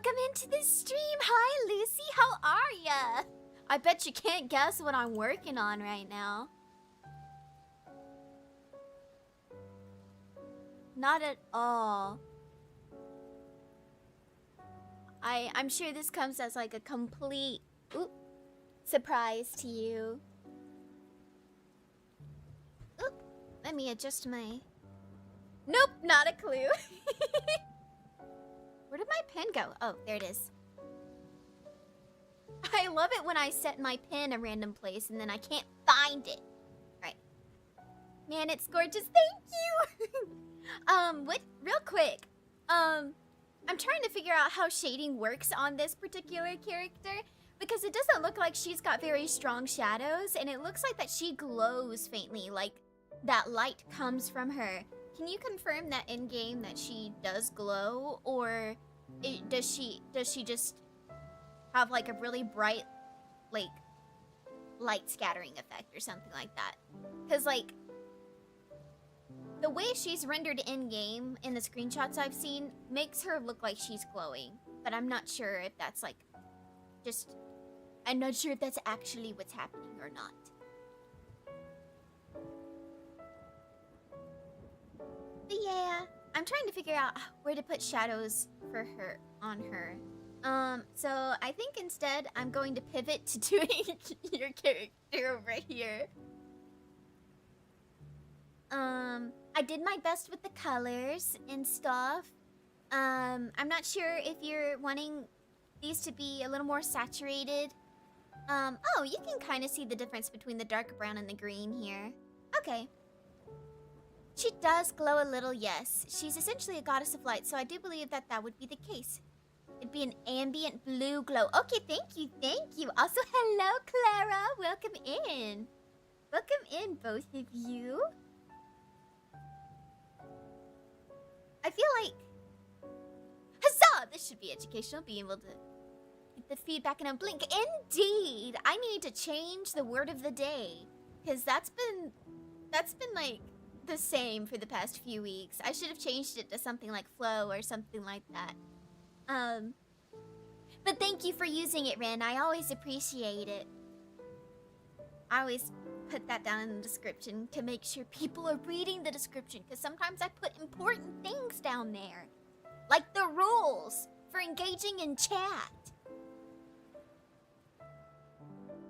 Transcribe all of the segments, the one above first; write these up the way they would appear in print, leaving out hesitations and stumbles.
welcome into the stream. Hi, Lucy. How are ya? I bet you can't guess what I'm working on right now. Not at all. I'm sure this comes as like a complete surprise to you. Oop, let me adjust my... Nope, not a clue. Where did my pen go? Oh, there it is. I love it when I set my pen a random place and then I can't find it. Right. Man, it's gorgeous. Thank you. Real quick. I'm trying to figure out how shading works on this particular character because it doesn't look like she's got very strong shadows and it looks like that she glows faintly, like that light comes from her. Can you confirm that in game that she does glow, or does she just have like a really bright like light scattering effect or something like that? Because like the way she's rendered in game in the screenshots I've seen makes her look like she's glowing, but I'm not sure if that's like I'm not sure if that's actually what's happening or not. But yeah, I'm trying to figure out where to put shadows for her on her. So I think instead I'm going to pivot to doing your character over here. I did my best with the colors and stuff. I'm not sure if you're wanting these to be a little more saturated. Oh, you can kind of see the difference between the dark brown and the green here. Okay. She does glow a little, yes. She's essentially a goddess of light, so I do believe that that would be the case. It'd be an ambient blue glow. Okay, thank you, thank you. Also, hello, Clara. Welcome in. Welcome in, both of you. I feel like... Huzzah! This should be educational, being able to get the feedback in a blink. Indeed! I need to change the word of the day. Because that's been like the same for the past few weeks. I should have changed it to something like flow or something like that. But thank you for using it, Ren. I always appreciate it. I always put that down in the description to make sure people are reading the description, because sometimes I put important things down there. Like the rules for engaging in chat.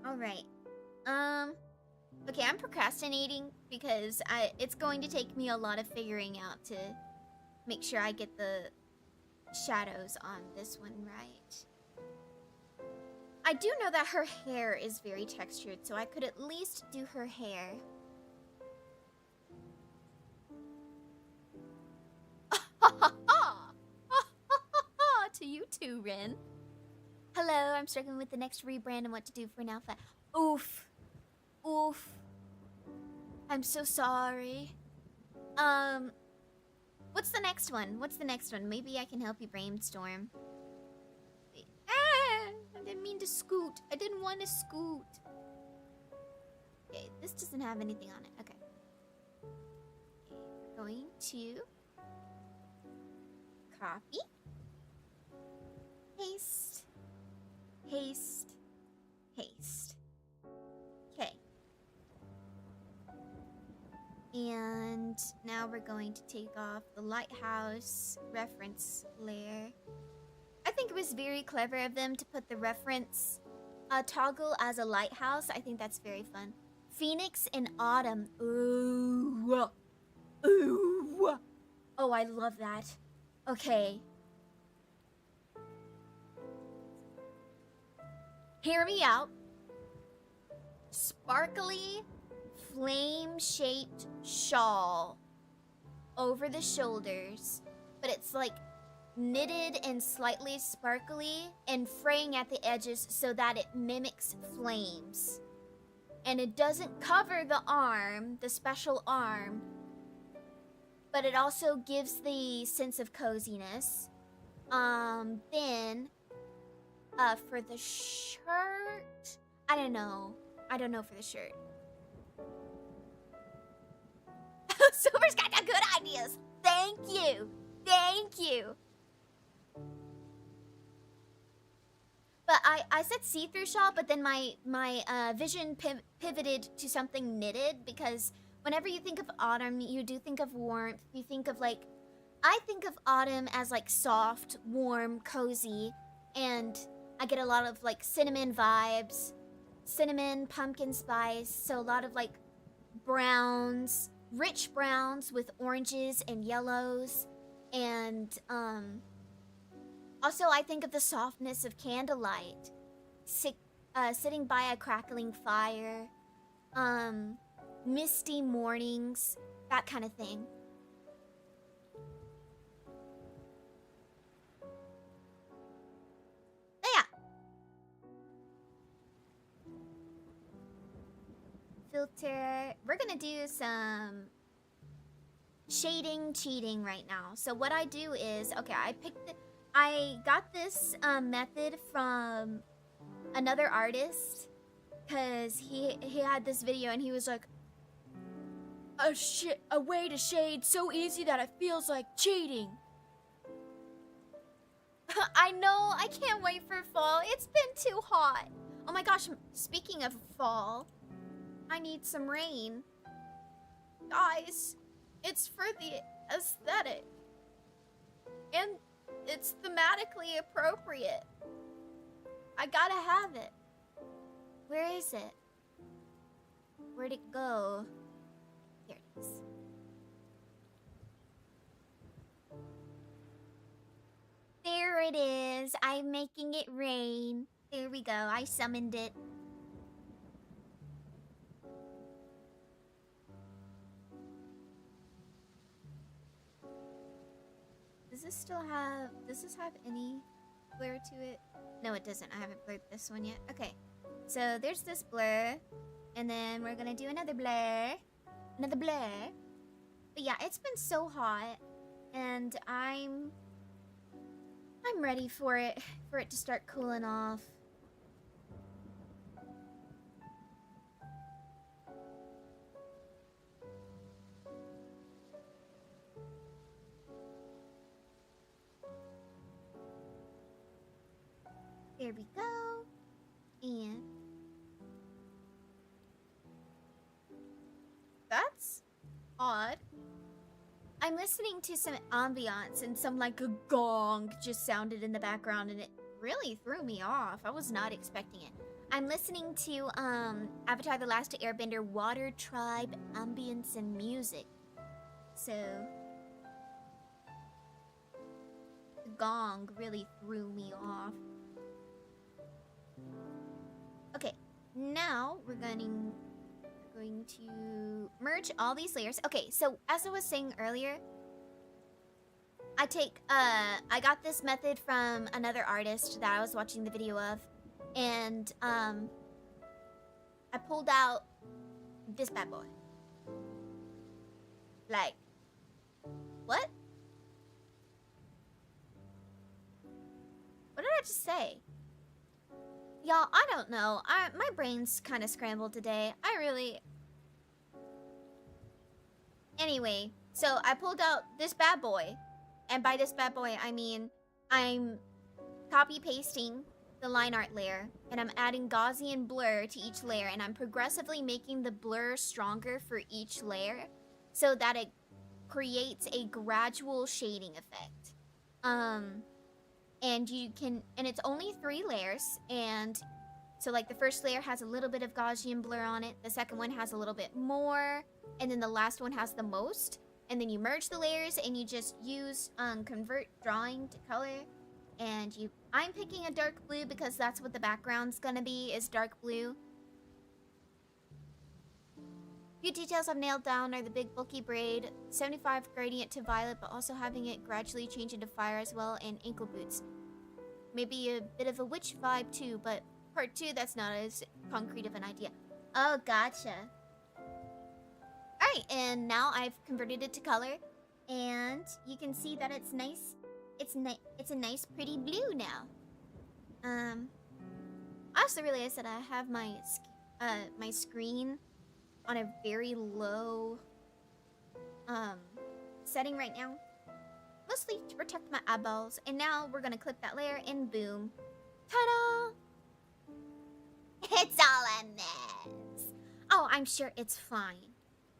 Alright. Okay, I'm procrastinating because it's going to take me a lot of figuring out to make sure I get the shadows on this one right. I do know that her hair is very textured, so I could at least do her hair. To you too, Ren. Hello, I'm struggling with the next rebrand and what to do for an outfit. Oof. Oof. I'm so sorry. What's the next one? What's the next one? Maybe I can help you brainstorm. I didn't mean to scoot. I didn't want to scoot. Okay, this doesn't have anything on it. Okay. We're going to copy. Paste. Paste. Paste. Okay. And now we're going to take off the lighthouse reference layer. I think it was very clever of them to put the reference toggle as a lighthouse. I think that's very fun. Phoenix in autumn. Ooh. Ooh. Oh, I love that. Okay. Hear me out. Sparkly, flame-shaped shawl over the shoulders, but it's like knitted and slightly sparkly and fraying at the edges so that it mimics flames. And it doesn't cover the arm, the special arm, but it also gives the sense of coziness. Then for the shirt, I don't know for the shirt. Silver's got the good ideas. Thank you. Thank you. But I said see-through shawl, but then my vision pivoted to something knitted, because whenever you think of autumn, you do think of warmth. You think of like, I think of autumn as like soft, warm, cozy, and I get a lot of like cinnamon vibes, cinnamon, pumpkin spice. So a lot of like browns, rich browns with oranges and yellows, and also, I think of the softness of candlelight, sitting by a crackling fire, misty mornings, that kind of thing. But yeah. Filter. We're gonna do some shading cheating right now. So what I do is, okay, I got this method from another artist, because he had this video and he was like, a way to shade so easy that it feels like cheating. I know, I can't wait for fall. It's been too hot. Oh my gosh, speaking of fall, I need some rain. Guys, it's for the aesthetic. And it's thematically appropriate. I gotta have it. Where is it? Where'd it go? Here it is. There it is. I'm making it rain. There we go. I summoned it. Does this have any blur to it? No, it doesn't. I haven't blurred this one yet. Okay, so there's this blur, and then we're gonna do another blur. Another blur. But yeah, it's been so hot, and I'm ready for it to start cooling off. There we go. And that's odd. I'm listening to some ambiance, and some like a gong just sounded in the background, and it really threw me off. I was not expecting it. I'm listening to Avatar: The Last Airbender Water Tribe ambience and music. So the gong really threw me off. Okay, now we're going to merge all these layers. Okay, so as I was saying earlier, I got this method from another artist that I was watching the video of, and I pulled out this bad boy. Like, what? What did I just say? Y'all, I don't know. My brain's kind of scrambled today. Anyway, so I pulled out this bad boy. And by this bad boy, I mean I'm copy-pasting the line art layer, and I'm adding Gaussian blur to each layer, and I'm progressively making the blur stronger for each layer so that it creates a gradual shading effect. And it's only 3 layers, and so like the first layer has a little bit of Gaussian blur on it, the second one has a little bit more, and then the last one has the most. And then you merge the layers, and you just use convert drawing to color, and I'm picking a dark blue because that's what the background's gonna be, is dark blue. Few details I've nailed down are the big bulky braid, 75 gradient to violet, but also having it gradually change into fire as well, and ankle boots. Maybe a bit of a witch vibe too, but part 2, that's not as concrete of an idea. Oh, gotcha. Alright, and now I've converted it to color, and you can see that it's nice. It's a nice pretty blue now. I also realized that I have my screen on a very low setting right now, mostly to protect my eyeballs. And now we're gonna click that layer, and boom, ta-da! I'm sure it's fine.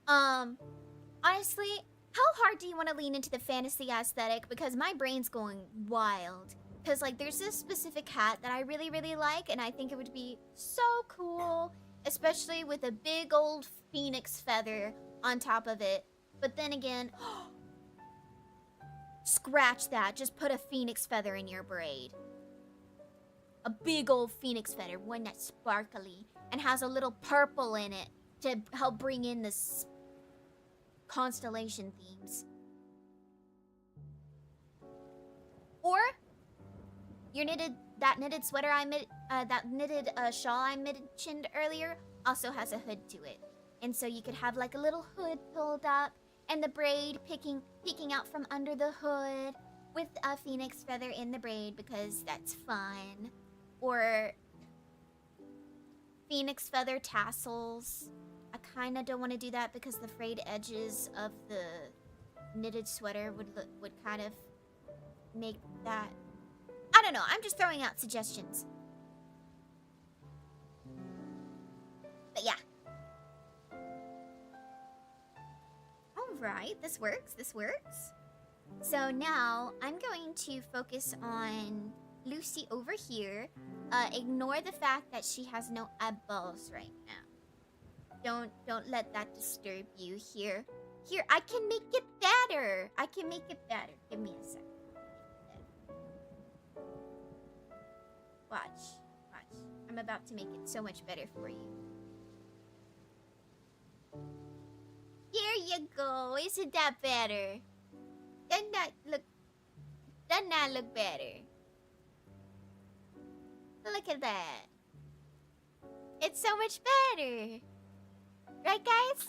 Honestly, how hard do you want to lean into the fantasy aesthetic? Because my brain's going wild. Because, like, there's this specific hat that I really, really like, and I think it would be so cool, especially with a big old phoenix feather on top of it. But then again, scratch that. Just put a phoenix feather in your braid. A big old phoenix feather, one that's sparkly and has a little purple in it to help bring in this constellation themes. Or your knitted sweater that knitted shawl I mentioned earlier also has a hood to it, and so you could have like a little hood pulled up and the braid peeking out from under the hood with a phoenix feather in the braid because that's fun. Or phoenix feather tassels. I kind of don't want to do that because the frayed edges of the knitted sweater would kind of make that. I don't know. I'm just throwing out suggestions. But yeah. Alright, this works. This works. So now I'm going to focus on Lucy over here. Ignore the fact that she has no eyeballs right now. Don't let that disturb you here. Here, I can make it better. I can make it better. Give me a second. Watch. I'm about to make it so much better for you. Here you go. Isn't that better? Doesn't that look better? Look at that. It's so much better. Right, guys?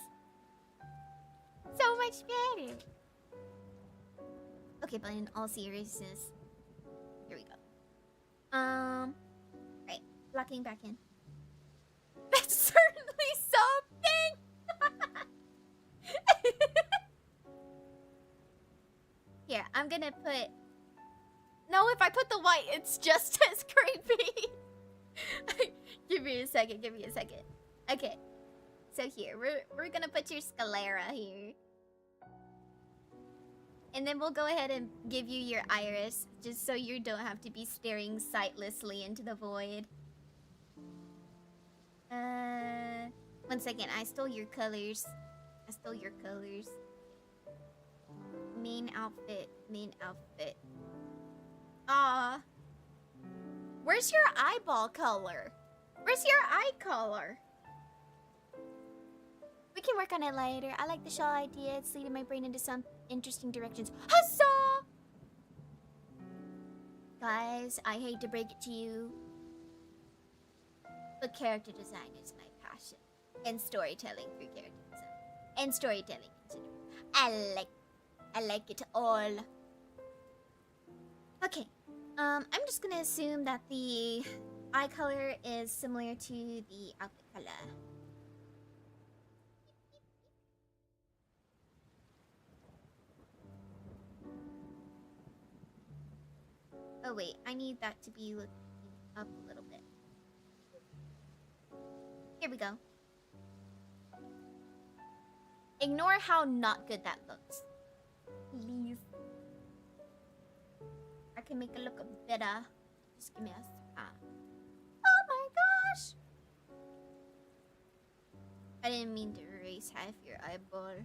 So much better. Okay, but in all seriousness, here we go. Right, blocking back in. That's certainly something. Here, I'm gonna put. No, if I put the white, it's just as creepy. Give me a second. Okay. So here, we're gonna put your sclera here. And then we'll go ahead and give you your iris, just so you don't have to be staring sightlessly into the void. 1 second, I stole your colors. Main outfit. Aw. Where's your eyeball color? Where's your eye color? We can work on it later. I like the shawl idea. It's leading my brain into some interesting directions. Huzzah! Guys, I hate to break it to you, but character design is my passion. And storytelling through character design. And storytelling in general. I like it all. Okay. I'm just gonna assume that the eye color is similar to the outfit color. Oh wait, I need that to be looking up a little bit. Here we go. Ignore how not good that looks. Please. I can make it look better. Just give me a second. Oh my gosh! I didn't mean to erase half your eyeball.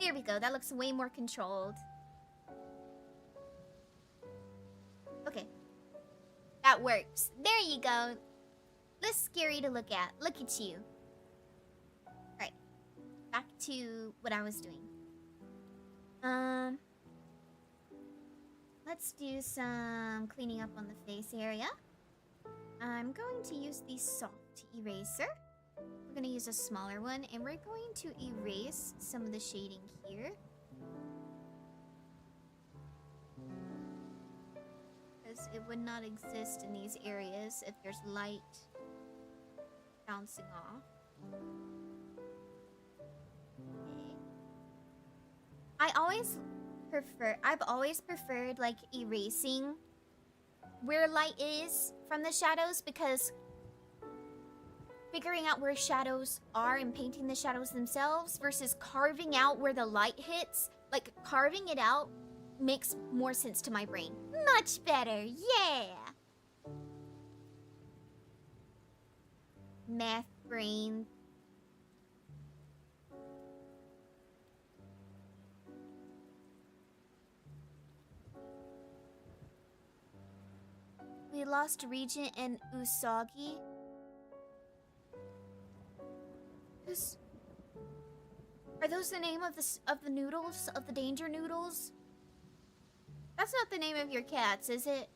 There we go. That looks way more controlled. Okay. That works. There you go. Less scary to look at. Look at you. Right. Back to what I was doing. Let's do some cleaning up on the face area. I'm going to use the soft eraser. We're going to use a smaller one, and we're going to erase some of the shading here. Because it would not exist in these areas if there's light bouncing off. Okay. I've always preferred like erasing where light is from the shadows, because figuring out where shadows are and painting the shadows themselves versus carving out where the light hits. Like, carving it out makes more sense to my brain. Much better, yeah! Math brain. We lost Regent and Usagi. Are those the name of the noodles? Of the danger noodles? That's not the name of your cats, is it?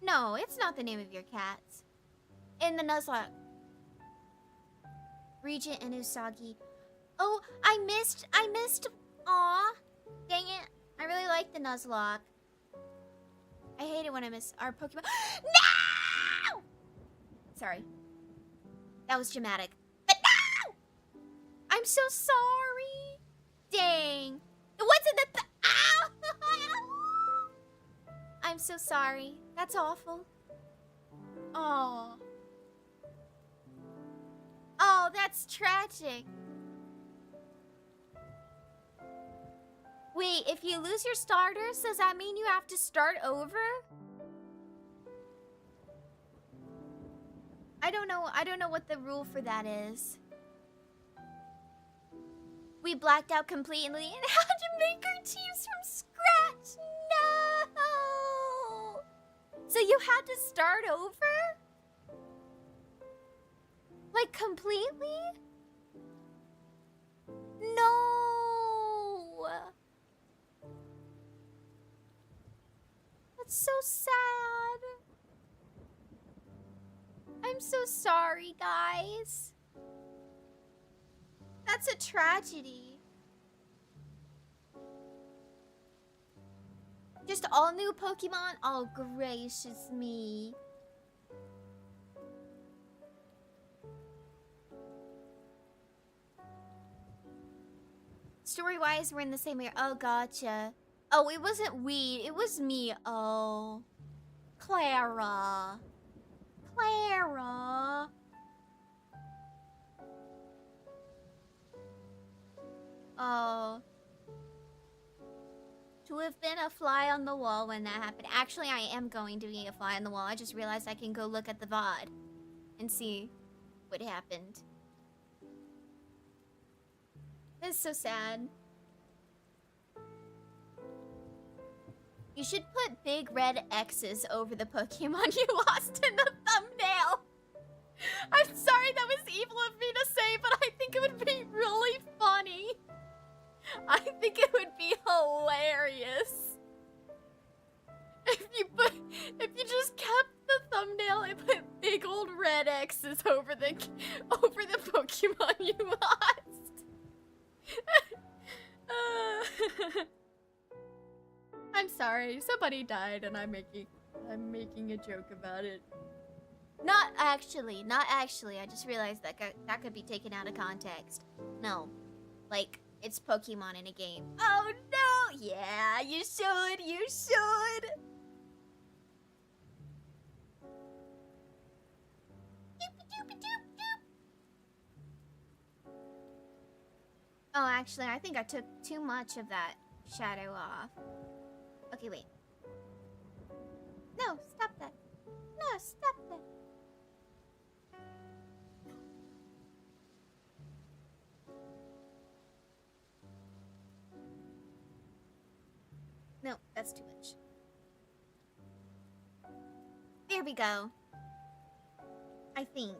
No, it's not the name of your cats. In the Nuzlocke. Regent and Usagi. Oh, I missed. Aw. Dang it. I really like the Nuzlocke. I hate it when I miss our Pokemon. No! Sorry. That was dramatic. But no! I'm so sorry. Dang. It wasn't the ow! I'm so sorry. That's awful. Oh. Oh, that's tragic. Wait, if you lose your starters, does that mean you have to start over? I don't know what the rule for that is. We blacked out completely and had to make our teams from scratch. No! So you had to start over? Like completely? No! That's so sad. I'm so sorry, guys. That's a tragedy. Just all new Pokemon? Oh, gracious me. Story-wise, we're in the same area. Oh, gotcha. Oh, it wasn't we. It was me. Oh. Clara. Clara. Oh. To have been a fly on the wall when that happened. Actually, I am going to be a fly on the wall. I just realized I can go look at the VOD and see what happened. That's so sad. You should put big red X's over the Pokemon you lost in the thumbnail. I'm sorry that was evil of me to say, but I think it would be really funny. I think it would be hilarious. If you just kept the thumbnail and put big old red X's over the Pokemon you lost. I'm sorry, somebody died and I'm making a joke about it. Not actually. I just realized that could be taken out of context. No. Like, it's Pokemon in a game. Oh no! Yeah, you should. Oh, actually, I think I took too much of that shadow off. Okay, wait. No, stop that. No, stop that. No, that's too much. There we go. I think.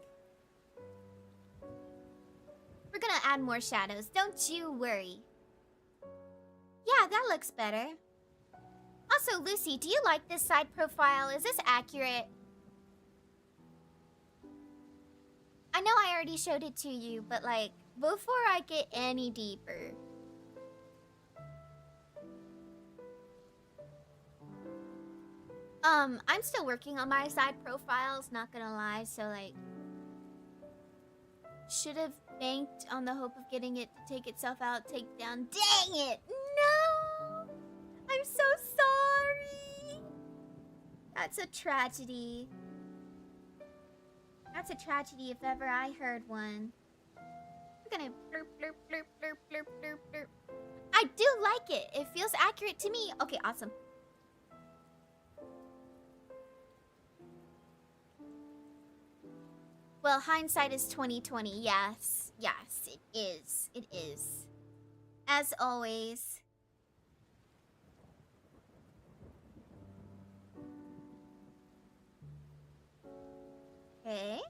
We're gonna add more shadows, don't you worry. Yeah, that looks better. Also, Lucy, do you like this side profile? Is this accurate? I know I already showed it to you, but like, before I get any deeper. I'm still working on my side profiles, not gonna lie, so like... Should have banked on the hope of getting it to take itself out, take down. Dang it! No! I'm so sorry! That's a tragedy. That's a tragedy if ever I heard one. I'm gonna blurp, blurp, blurp, blurp, blurp, blurp, blurp. I do like it. It feels accurate to me. Okay, awesome. Well, hindsight is 2020. Yes. Yes, it is. It is. As always. Okay.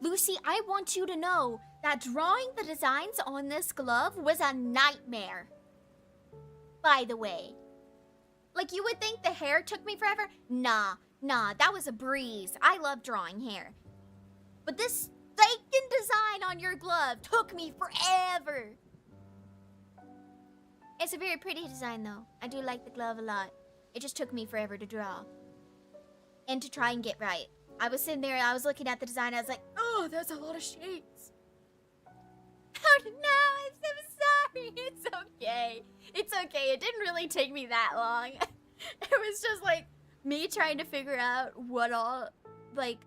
Lucy, I want you to know that drawing the designs on this glove was a nightmare. By the way. Like, you would think the hair took me forever? Nah, that was a breeze. I love drawing hair. But this stinking design on your glove took me forever. It's a very pretty design, though. I do like the glove a lot. It just took me forever to draw. And to try and get right. I was sitting there, I was looking at the design, I was like, oh, there's a lot of shapes. Oh, no, I'm so sorry. It's okay. It's okay. It didn't really take me that long. It was just, like, me trying to figure out what all, like,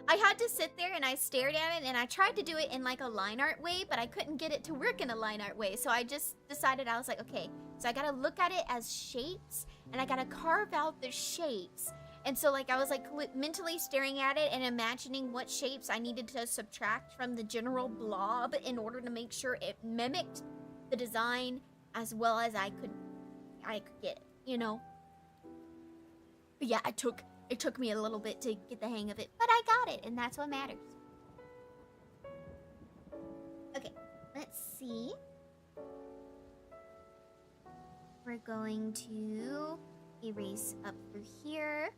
I had to sit there and I stared at it and I tried to do it in, like, a line art way, but I couldn't get it to work in a line art way. So I just decided, I was like, okay, so I gotta look at it as shapes and I gotta carve out the shapes. And so, like, I was, like, mentally staring at it and imagining what shapes I needed to subtract from the general blob in order to make sure it mimicked the design as well as I could get, you know? But yeah, it took me a little bit to get the hang of it, but I got it, and that's what matters. Okay, let's see. We're going to erase up through here.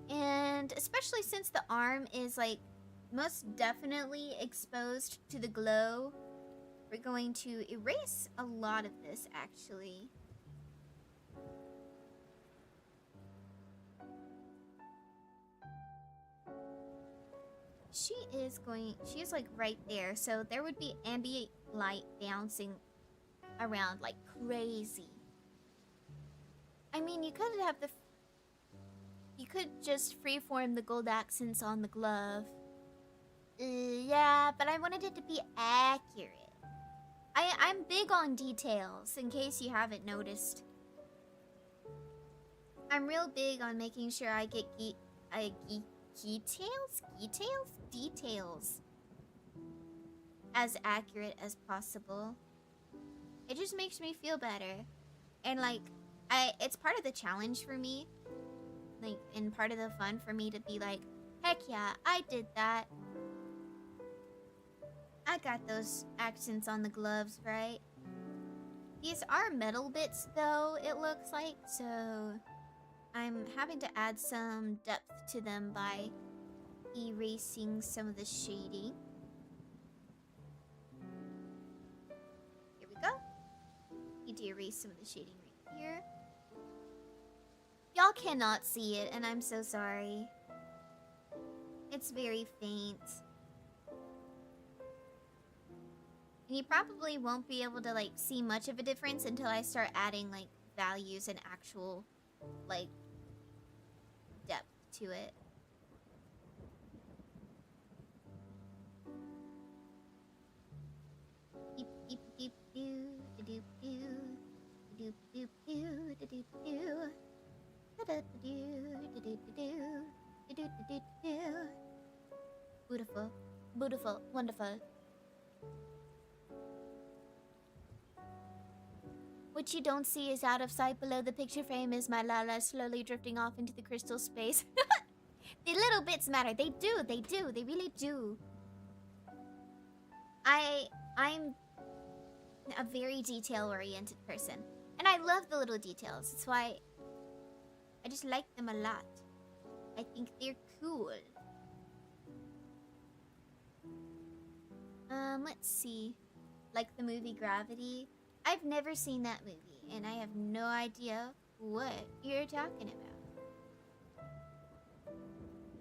And especially since the arm is, like, most definitely exposed to the glow, we're going to erase a lot of this, actually. She is, like, right there, so there would be ambient light bouncing around like crazy. I mean, you could just freeform the gold accents on the glove. Yeah, but I wanted it to be accurate. I'm big on details, in case you haven't noticed. I'm real big on making sure I get details as accurate as possible. It just makes me feel better. And, like, it's part of the challenge for me. Like, and part of the fun for me to be like, heck yeah, I did that. I got those accents on the gloves, right? These are metal bits, though, it looks like, so I'm having to add some depth to them by erasing some of the shading. Here we go. Need to erase some of the shading right here. Y'all cannot see it, and I'm so sorry. It's very faint. And you probably won't be able to, like, see much of a difference until I start adding, like, values and actual, like, depth to it. Beep, beep, beep, doo, doo, doo, doo, doo, doo, doo, doo, doo. Beautiful, beautiful, wonderful. What you don't see is out of sight below the picture frame is my Lala slowly drifting off into the crystal space. The little bits matter. They do, they really do. I'm a very detail-oriented person. And I love the little details. That's why I just like them a lot. I think they're cool. Let's see. Like the movie Gravity. I've never seen that movie, and I have no idea what you're talking about.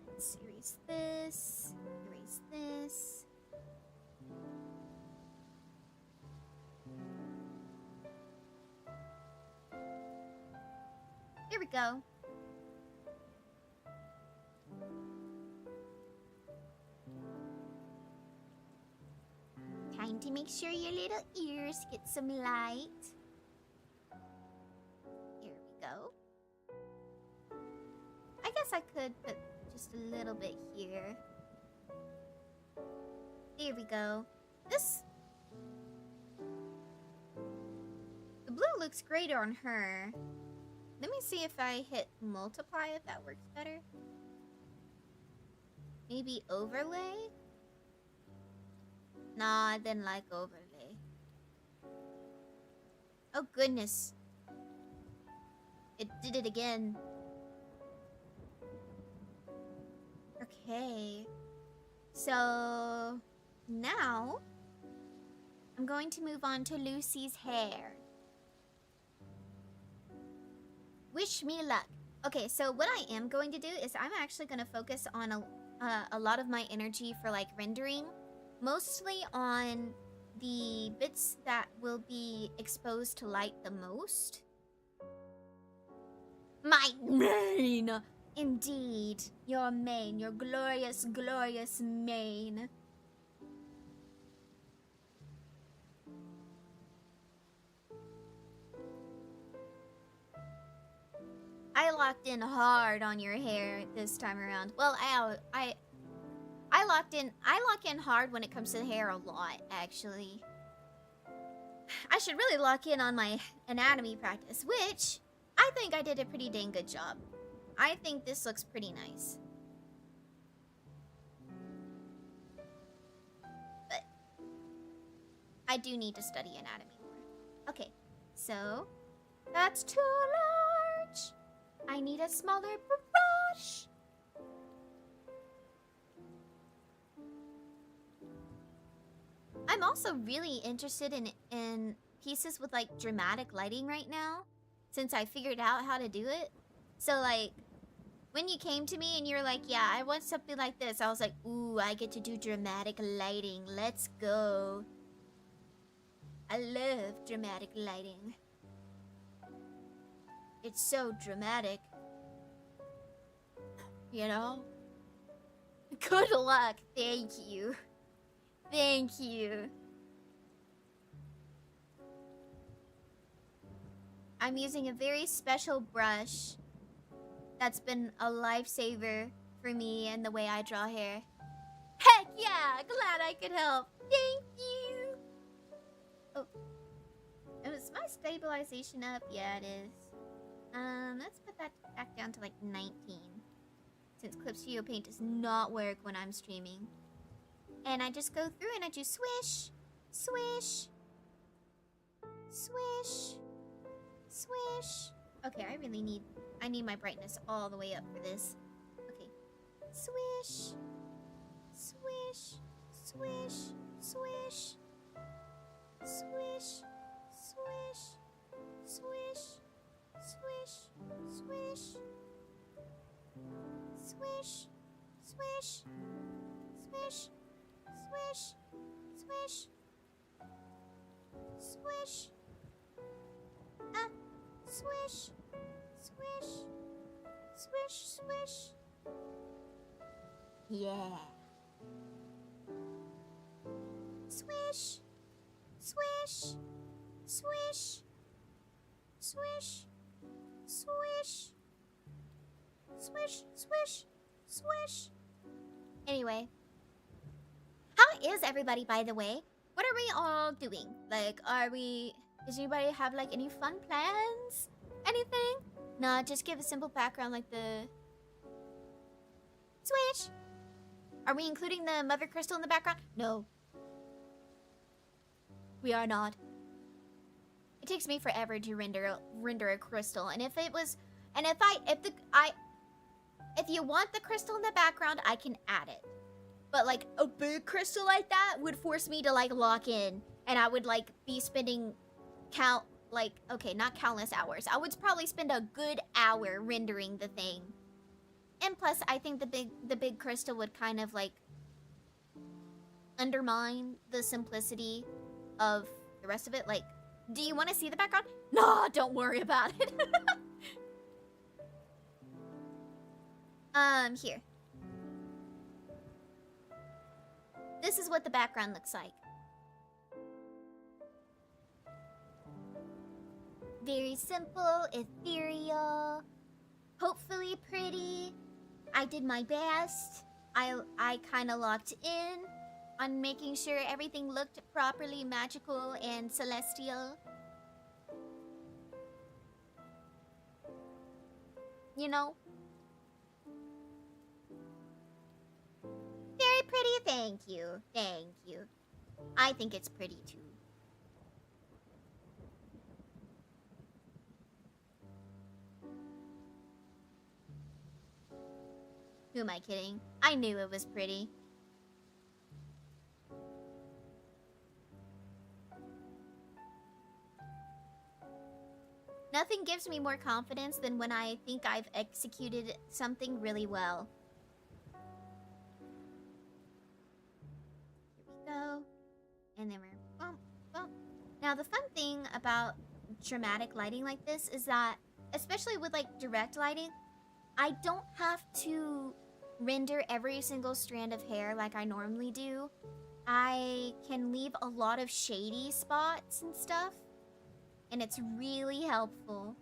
Let's erase this. Erase this. Here we go. Time to make sure your little ears get some light. Here we go. I guess I could put just a little bit here. There we go. This... The blue looks greater on her. Let me see if I hit multiply, if that works better. Maybe overlay? Nah, I didn't like overlay. Oh goodness. It did it again. Okay. So now I'm going to move on to Lucy's hair. Wish me luck. Okay, so what I am going to do is I'm actually going to focus on a lot of my energy for like rendering. Mostly on the bits that will be exposed to light the most. My mane! Indeed, your mane, your glorious, glorious mane. I locked in hard on your hair this time around. Well, I lock in hard when it comes to the hair a lot, actually. I should really lock in on my anatomy practice, which I think I did a pretty dang good job. I think this looks pretty nice. But I do need to study anatomy more. Okay, so that's too large. I need a smaller brush. I'm also really interested in pieces with like dramatic lighting right now, since I figured out how to do it. So like, when you came to me and you're like, yeah, I want something like this, I was like, ooh, I get to do dramatic lighting. Let's go. I love dramatic lighting. It's so dramatic. You know? Good luck. Thank you. Thank you. I'm using a very special brush that's been a lifesaver for me and the way I draw hair. Heck yeah! Glad I could help. Thank you! Oh. Is my stabilization up? Yeah, it is. Let's put that back down to like 19. Since Clip Studio Paint does not work when I'm streaming. And I just go through and I do swish, swish, swish, swish. Okay, I need my brightness all the way up for this. Okay. Swish, swish, swish, swish, swish, swish, swish, swish, swish, swish, swish, swish, swish, swish, swish, swish, swish, swish, swish. Yeah. Swish, swish, swish, swish, swish, swish, swish, swish. Anyway. How is everybody, by the way? What are we all doing? Like, does anybody have, like, any fun plans? Anything? Nah, just give a simple background like the... Swish! Are we including the mother crystal in the background? No. We are not. It takes me forever to render a crystal, and if you want the crystal in the background, I can add it. But like a big crystal like that would force me to like lock in, and I would like be spending not countless hours. I would probably spend a good hour rendering the thing. And plus, I think the big crystal would kind of like undermine the simplicity of the rest of it. Like, do you want to see the background? No, don't worry about it. Here. This is what the background looks like. Very simple, ethereal, hopefully pretty. I did my best. I kind of locked in on making sure everything looked properly magical and celestial. You know? Very pretty, thank you. Thank you. I think it's pretty too. Who am I kidding? I knew it was pretty. Nothing gives me more confidence than when I think I've executed something really well. Here we go. And then we're bump, bump. Now the fun thing about dramatic lighting like this is that, especially with like direct lighting, I don't have to render every single strand of hair like I normally do. I can leave a lot of shady spots and stuff, and it's really helpful.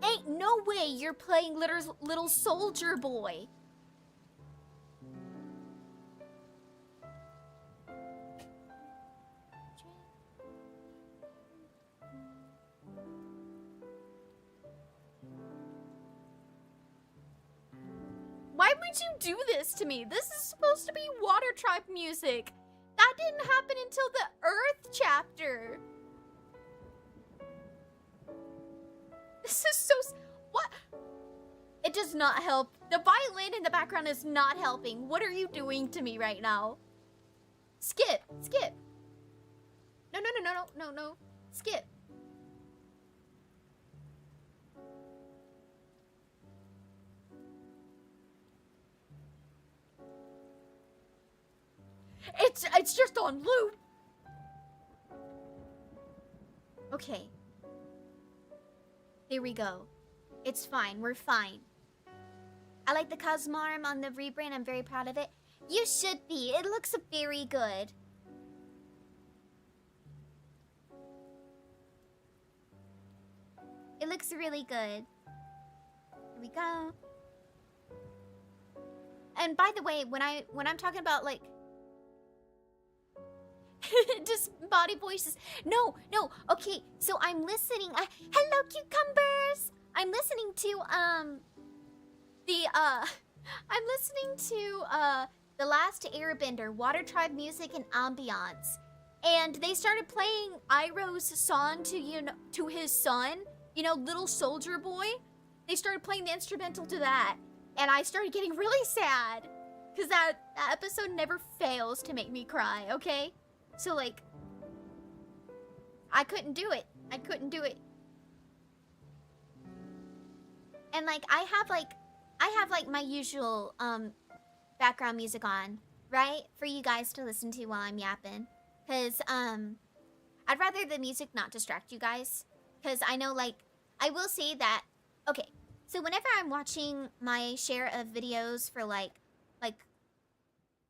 Ain't no way you're playing little soldier boy. Why would you do this to me? This is supposed to be Water Tribe music. That didn't happen until the Earth chapter. This is so... What? It does not help. The violin in the background is not helping. What are you doing to me right now? Skip. Skip. No, no, no, no, no, no, no. Skip. It's just on loop. Okay. Here we go. It's fine. We're fine. I like the Cosmarm on the rebrand. I'm very proud of it. You should be. It looks very good. It looks really good. Here we go. And by the way, when I'm talking about like just body voices. No, no. Okay, so I'm listening. Hello, cucumbers. I'm listening to I'm listening to The Last Airbender, Water Tribe music and ambiance. And they started playing Iroh's song to his son, little soldier boy. They started playing the instrumental to that, and I started getting really sad because that episode never fails to make me cry, okay? So, like, I couldn't do it. I couldn't do it. And, like, I have my usual, background music on, right? For you guys to listen to while I'm yapping. Because, I'd rather the music not distract you guys. Because I know, like, I will say that, okay, so whenever I'm watching my share of videos for, like,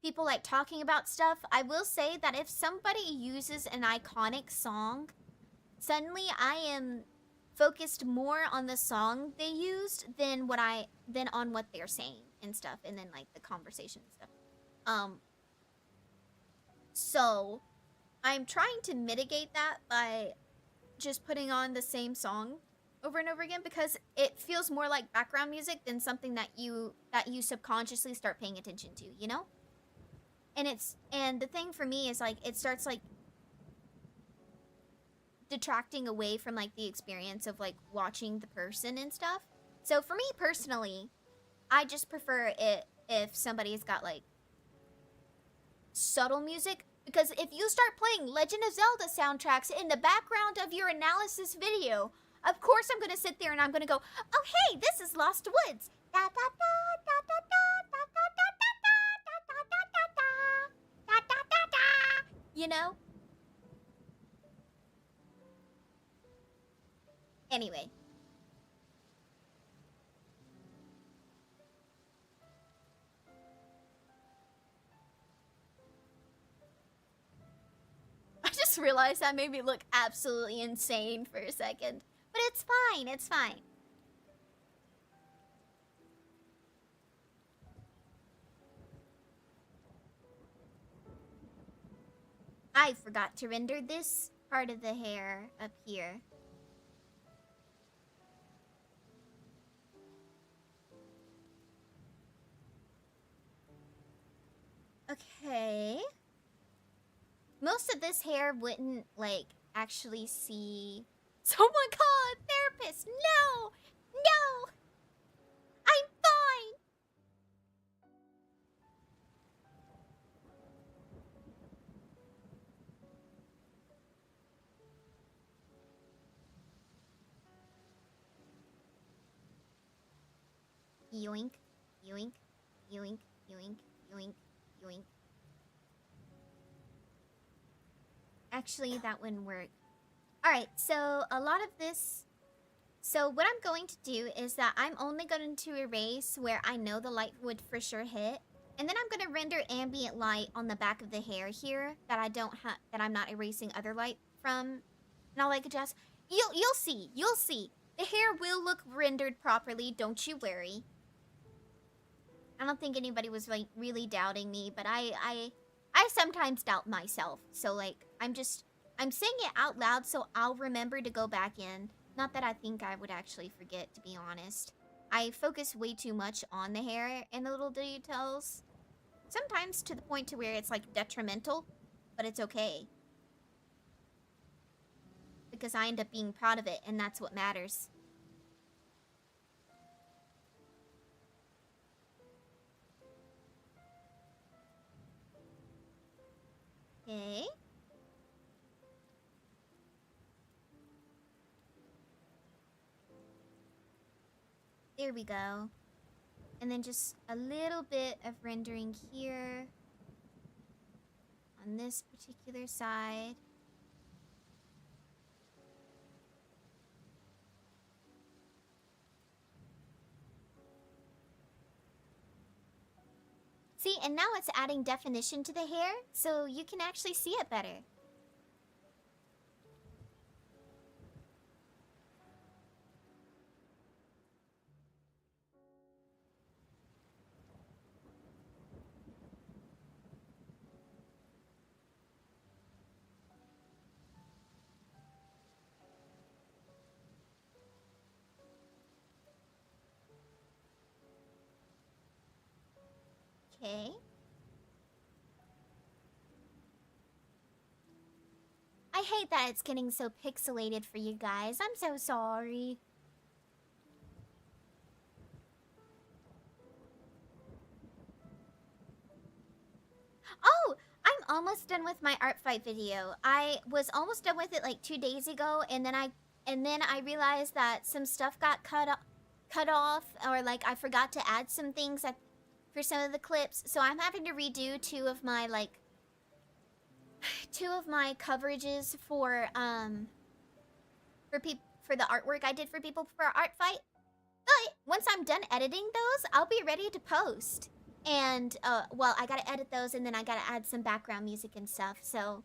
people like talking about stuff, I will say that if somebody uses an iconic song, suddenly I am focused more on the song they used than on what they're saying and stuff, and then like the conversation and stuff. So I'm trying to mitigate that by just putting on the same song over and over again, because it feels more like background music than something that you subconsciously start paying attention to, you know? And the thing for me is, like, it starts, like, detracting away from, like, the experience of, like, watching the person and stuff. So for me personally, I just prefer it if somebody's got, like, subtle music. Because if you start playing Legend of Zelda soundtracks in the background of your analysis video, of course I'm gonna sit there and I'm gonna go, oh hey, this is Lost Woods. Da da da da da da da da da. You know? Anyway. I just realized that made me look absolutely insane for a second. But it's fine, it's fine. I forgot to render this part of the hair up here. Okay. Most of this hair wouldn't, like, actually see... Someone call a therapist! No! No! I'm fine! Yoink, yoink, yoink, yoink, yoink, yoink. Actually, that wouldn't work. Alright, so a lot of this... So what I'm going to do is that I'm only going to erase where I know the light would for sure hit. And then I'm going to render ambient light on the back of the hair here that I don't have, that I'm not erasing other light from. And I'll like adjust. You'll see. You'll see. The hair will look rendered properly. Don't you worry. I don't think anybody was like really doubting me, but I sometimes doubt myself. So like I'm saying it out loud so I'll remember to go back in. Not that I think I would actually forget, to be honest. I focus way too much on the hair and the little details. Sometimes to the point to where it's like detrimental, but it's okay. Because I end up being proud of it, and that's what matters. Okay. There we go. And then just a little bit of rendering here on this particular side. See, and now it's adding definition to the hair, so you can actually see it better. Okay. I hate that it's getting so pixelated for you guys. I'm so sorry. Oh, I'm almost done with my art fight video. I was almost done with it like 2 days ago, and then I realized that some stuff got cut off, or like I forgot to add some things for some of the clips. So I'm having to redo two of my coverages for the artwork I did for people for art fight. But once I'm done editing those, I'll be ready to post. And well, I gotta edit those, and then I gotta add some background music and stuff. So,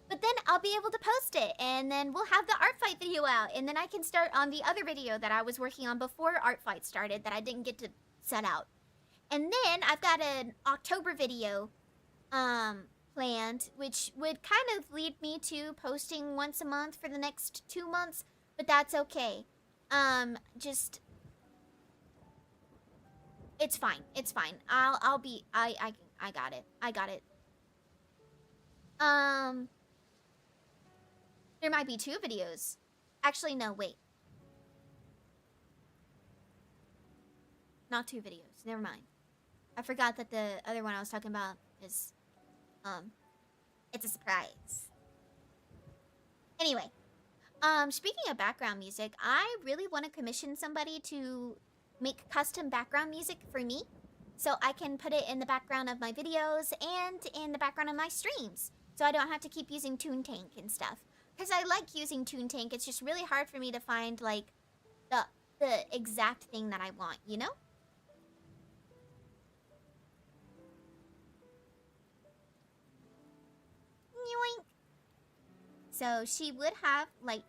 but then I'll be able to post it, and then we'll have the art fight video out, and then I can start on the other video that I was working on before art fight started that I didn't get to set out. And then I've got an October video planned, which would kind of lead me to posting once a month for the next 2 months, but that's okay. Just it's fine. It's fine. I got it. I got it. There might be 2 videos. Actually, no, wait. Not 2 videos. Never mind. I forgot that the other one I was talking about is, it's a surprise. Anyway, speaking of background music, I really want to commission somebody to make custom background music for me, so I can put it in the background of my videos and in the background of my streams. so I don't have to keep using Toontank and stuff. Because I like using Toontank, it's just really hard for me to find, like, the exact thing that I want, you know? Yoink! So she would have, like,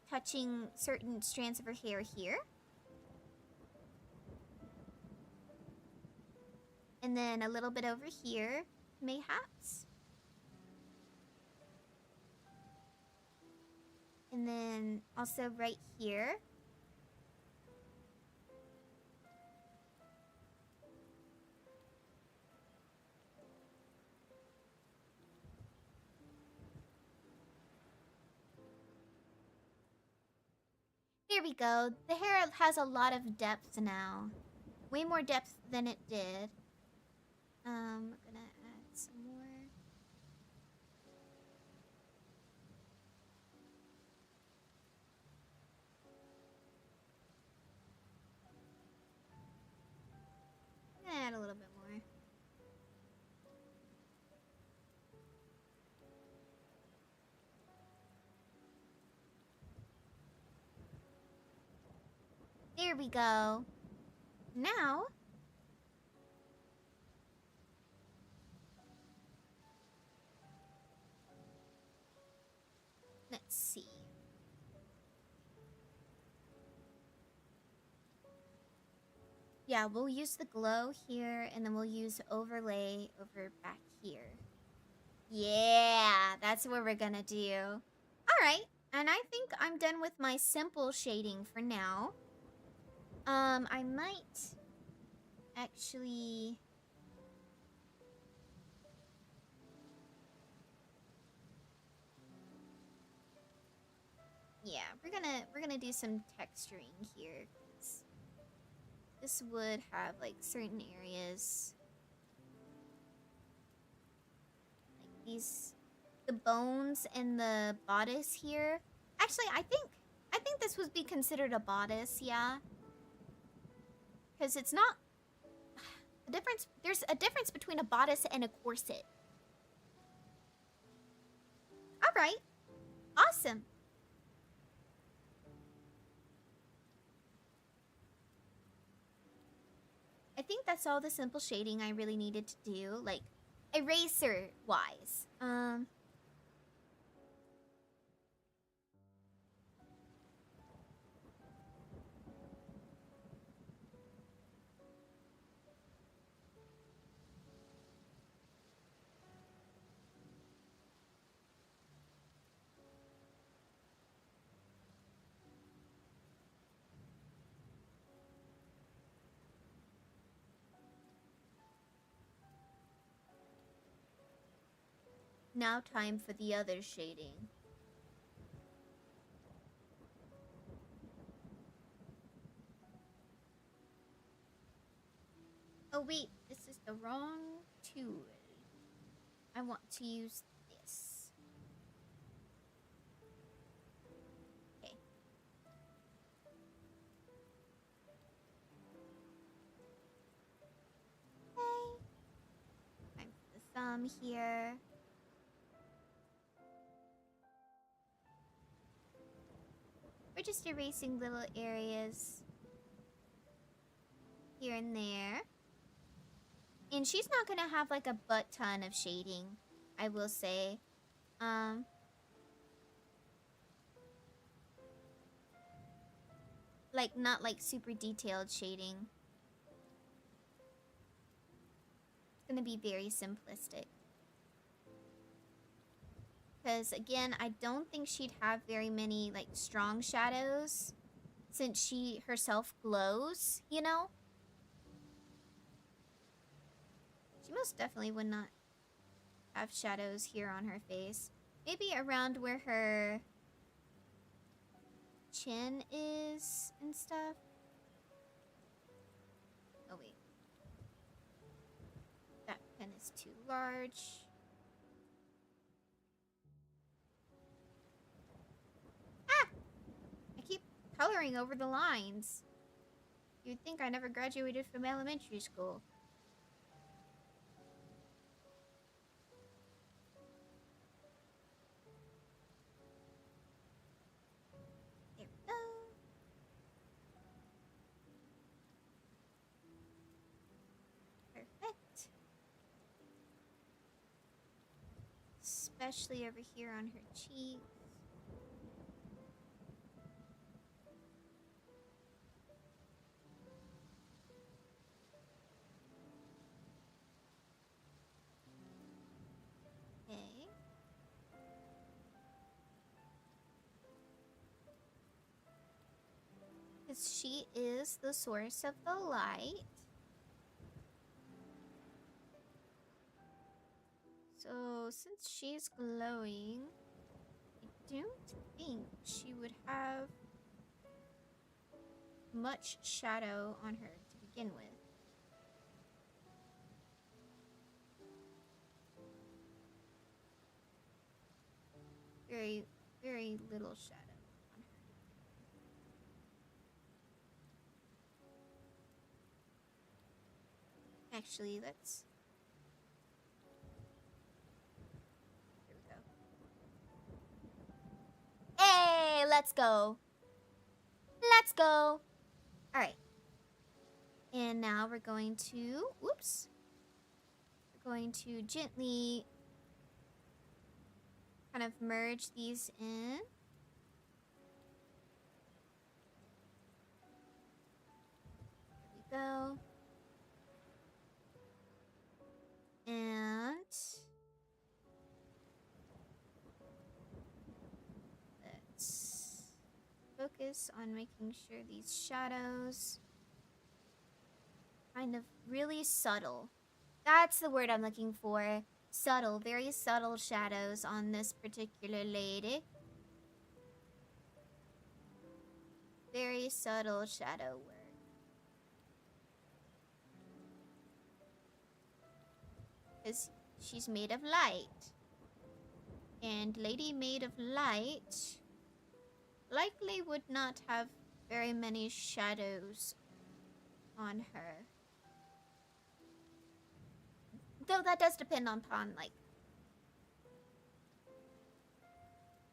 touching certain strands of her hair here. And then a little bit over here, mayhaps. And then also right here. There we go. The hair has a lot of depth now. Way more depth than it did. I'm gonna add some more. Add a little bit more. There we go. Now, let's see. Yeah, we'll use the glow here, and then we'll use overlay over back here. Yeah, that's what we're gonna do. Alright, and I think I'm done with my simple shading for now. I might actually... Yeah, we're gonna do some texturing here, 'cause this would have like certain areas, like these, the bones and the bodice here. Actually, I think this would be considered a bodice, yeah, because it's not the difference. There's a difference between a bodice and a corset. All right, awesome. I think that's all the simple shading I really needed to do, like eraser-wise. Now time for the other shading. Oh wait, this is the wrong tool. I want to use this. Okay. Okay. Time for the thumb here. We're just erasing little areas here and there. And she's not gonna have like a butt ton of shading, I will say. Like not like super detailed shading. It's gonna be very simplistic. Because again, I don't think she'd have very many like strong shadows since she herself glows, you know? She most definitely would not have shadows here on her face. Maybe around where her chin is and stuff. Oh wait. That pen is too large. Ah! I keep coloring over the lines. You'd think I never graduated from elementary school. especially over here on her cheek. Okay. Because she is the source of the light. So, since she's glowing, I don't think she would have much shadow on her to begin with. Very, very little shadow on her. Actually, let's... There we go. Hey, let's go. Let's go. Alright. And now we're going to... Whoops. We're going to gently kind of merge these in. There we go. And let's focus on making sure these shadows kind of really subtle. That's the word I'm looking for. Subtle, very subtle shadows on this particular lady. Very subtle shadow work. Because she's made of light. And lady made of light likely would not have very many shadows on her. Though that does depend upon, like...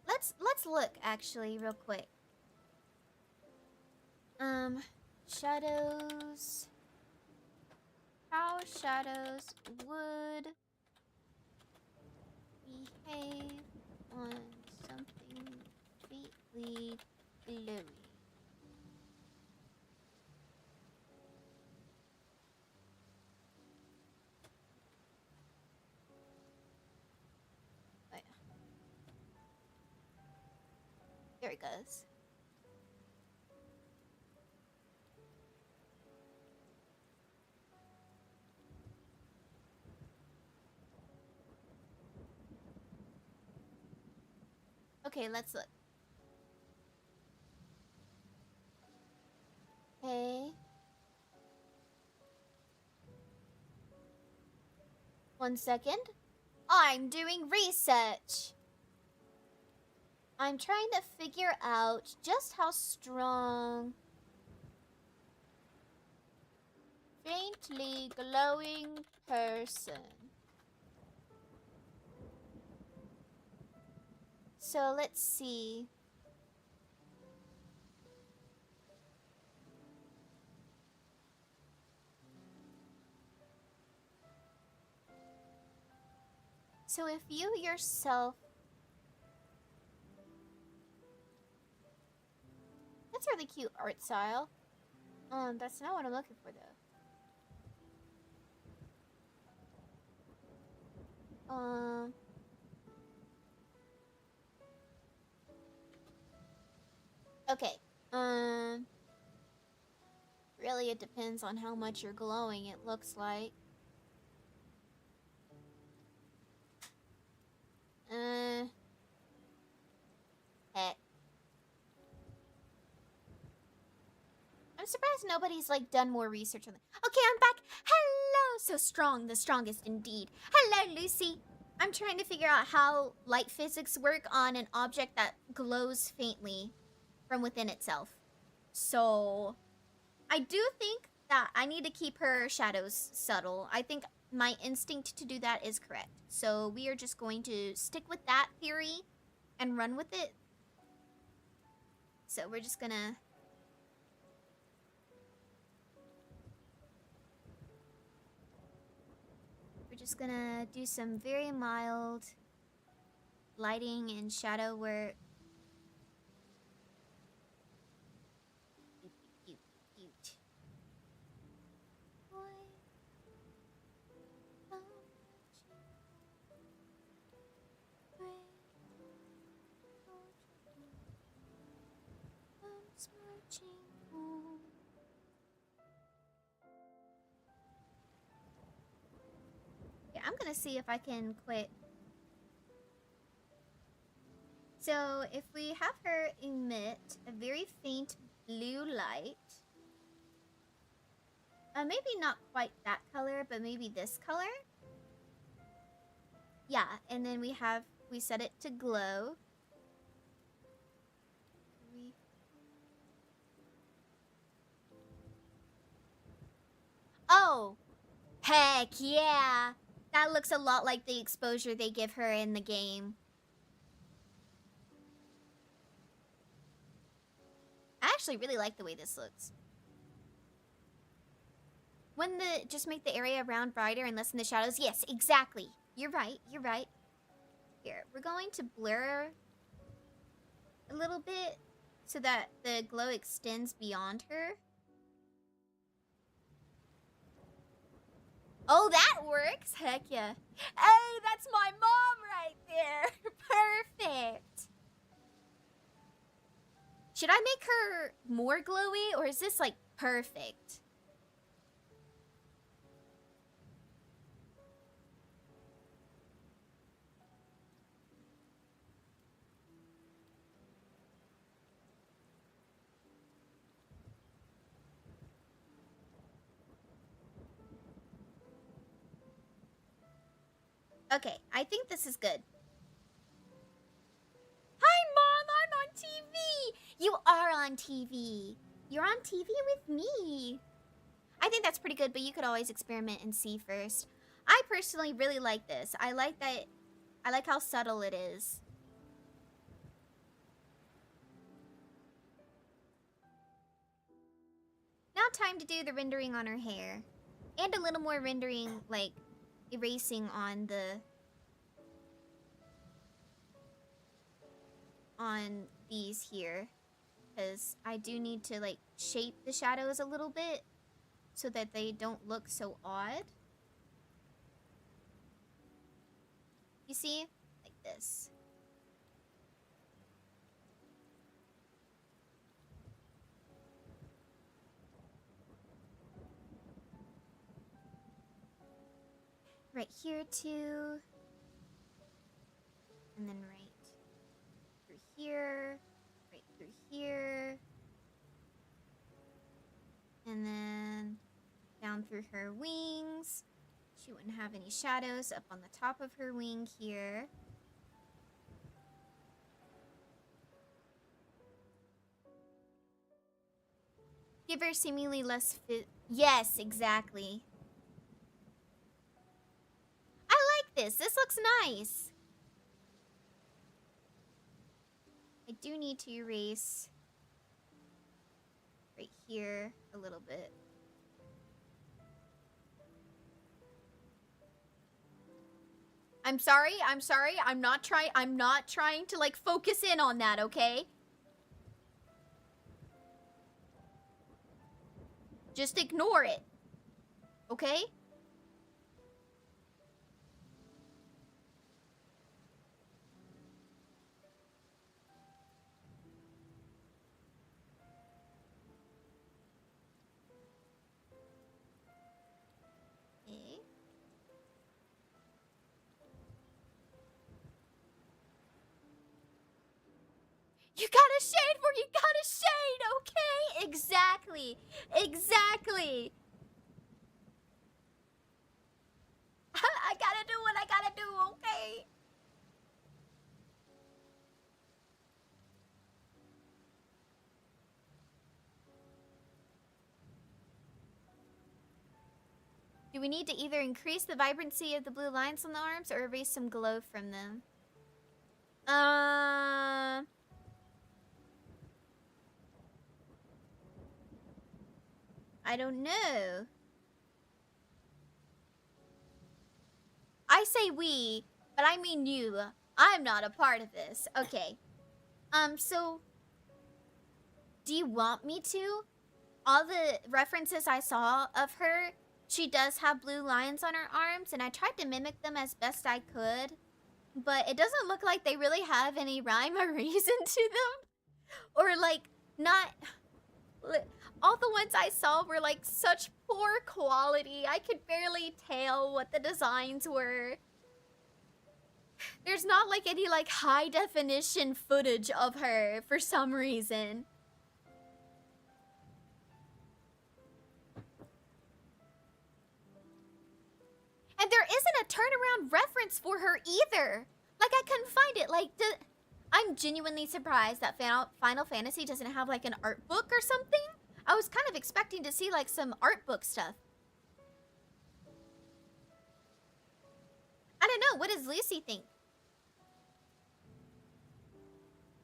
Let's look, actually, real quick. Shadows... How shadows would behave on something faintly glowy. Oh, yeah. There it goes. Okay, let's look. Okay. 1 second. I'm doing research. I'm trying to figure out just how strong faintly glowing person. So let's see. So if you yourself... That's a really cute art style. That's not what I'm looking for, though. Okay. Really, it depends on how much you're glowing, it looks like. Heck. I'm surprised nobody's, like, done more research on that. Okay, I'm back. Hello! So strong, the strongest indeed. Hello, Lucy. I'm trying to figure out how light physics work on an object that glows faintly from within itself. So, I do think that I need to keep her shadows subtle. I think my instinct to do that is correct. So, we are just going to stick with that theory and run with it. So, we're just gonna... We're just gonna do some very mild lighting and shadow work. Cute. Boy, I'm marching home. Yeah, I'm gonna see if I can quit. So if we have her emit a very faint blue light, maybe not quite that color, but maybe this color. Yeah, and then we set it to glow. Oh, heck yeah. That looks a lot like the exposure they give her in the game. I actually really like the way this looks. Just make the area around brighter and lessen the shadows. Yes, exactly. You're right. Here, we're going to blur a little bit so that the glow extends beyond her. Oh, that works. Heck yeah. Hey, that's my mom right there. Perfect. Should I make her more glowy, or is this like perfect? Okay, I think this is good. Hi, Mom, I'm on TV. You are on TV. You're on TV with me. I think that's pretty good, but you could always experiment and see first. I personally really like this. I like how subtle it is. Now time to do the rendering on her hair. And a little more rendering, like, erasing on these here. Because I do need to, like, shape the shadows a little bit so that they don't look so odd. You see? Like this. Right here too. And then right through here. Right through here. And then down through her wings. She wouldn't have any shadows up on the top of her wing here. Give her seemingly less fit. Yes, exactly. I like this. This looks nice. I do need to erase right here a little bit. I'm sorry. I'm not trying to like focus in on that, okay? Just ignore it. Okay? Okay. You gotta shade where you gotta shade, okay? Exactly. Exactly. I gotta do what I gotta do, okay? Do we need to either increase the vibrancy of the blue lines on the arms or erase some glow from them? I don't know. I say we, but I mean you. I'm not a part of this. Okay. So do you want me to? All the references I saw of her, she does have blue lines on her arms, and I tried to mimic them as best I could, but it doesn't look like they really have any rhyme or reason to them. Or, like, not... All the ones I saw were, like, such poor quality. I could barely tell what the designs were. There's not, like, any, like, high-definition footage of her for some reason. And there isn't a turnaround reference for her either. Like, I couldn't find it. Like, I'm genuinely surprised that Final Fantasy doesn't have, like, an art book or something. I was kind of expecting to see, like, some art book stuff. I don't know. What does Lucy think?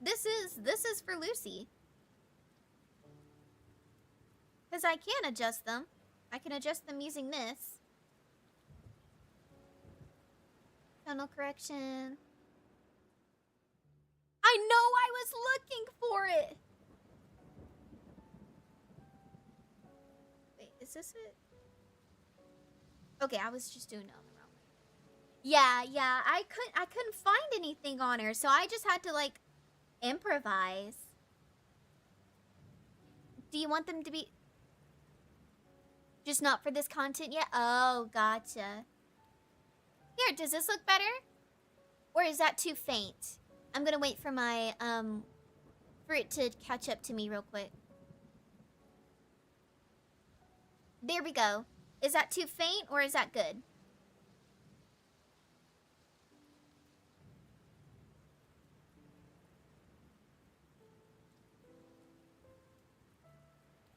This is for Lucy. Because I can adjust them. I can adjust them using this. Tonal correction. I know, I was looking for it. Wait, is this it? Okay, I was just doing it on the wrong way. Yeah, I couldn't find anything on her, so I just had to, like, improvise. Do you want them to be just not for this content yet? Oh, gotcha. Here, does this look better? Or is that too faint? I'm gonna wait for my, for it to catch up to me real quick. There we go. Is that too faint or is that good?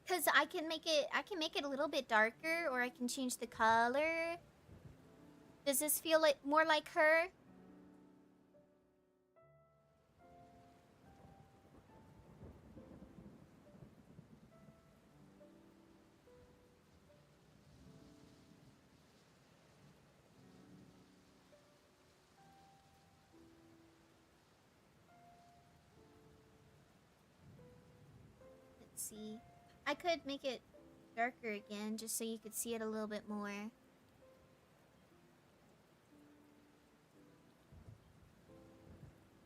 Cause I can make it a little bit darker, or I can change the color. Does this feel like more like her? Let's see. I could make it darker again, just so you could see it a little bit more.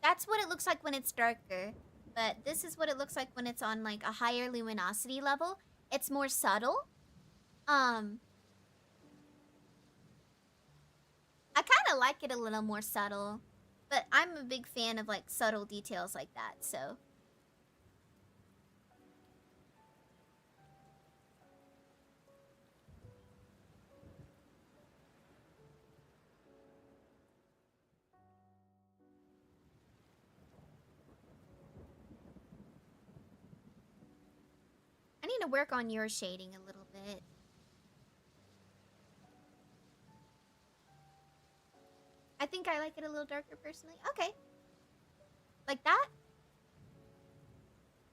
That's what it looks like when it's darker, but this is what it looks like when it's on, like, a higher luminosity level. It's more subtle. I kind of like it a little more subtle, but I'm a big fan of, like, subtle details like that, so... I need to work on your shading a little bit. I think I like it a little darker personally. Okay. Like that?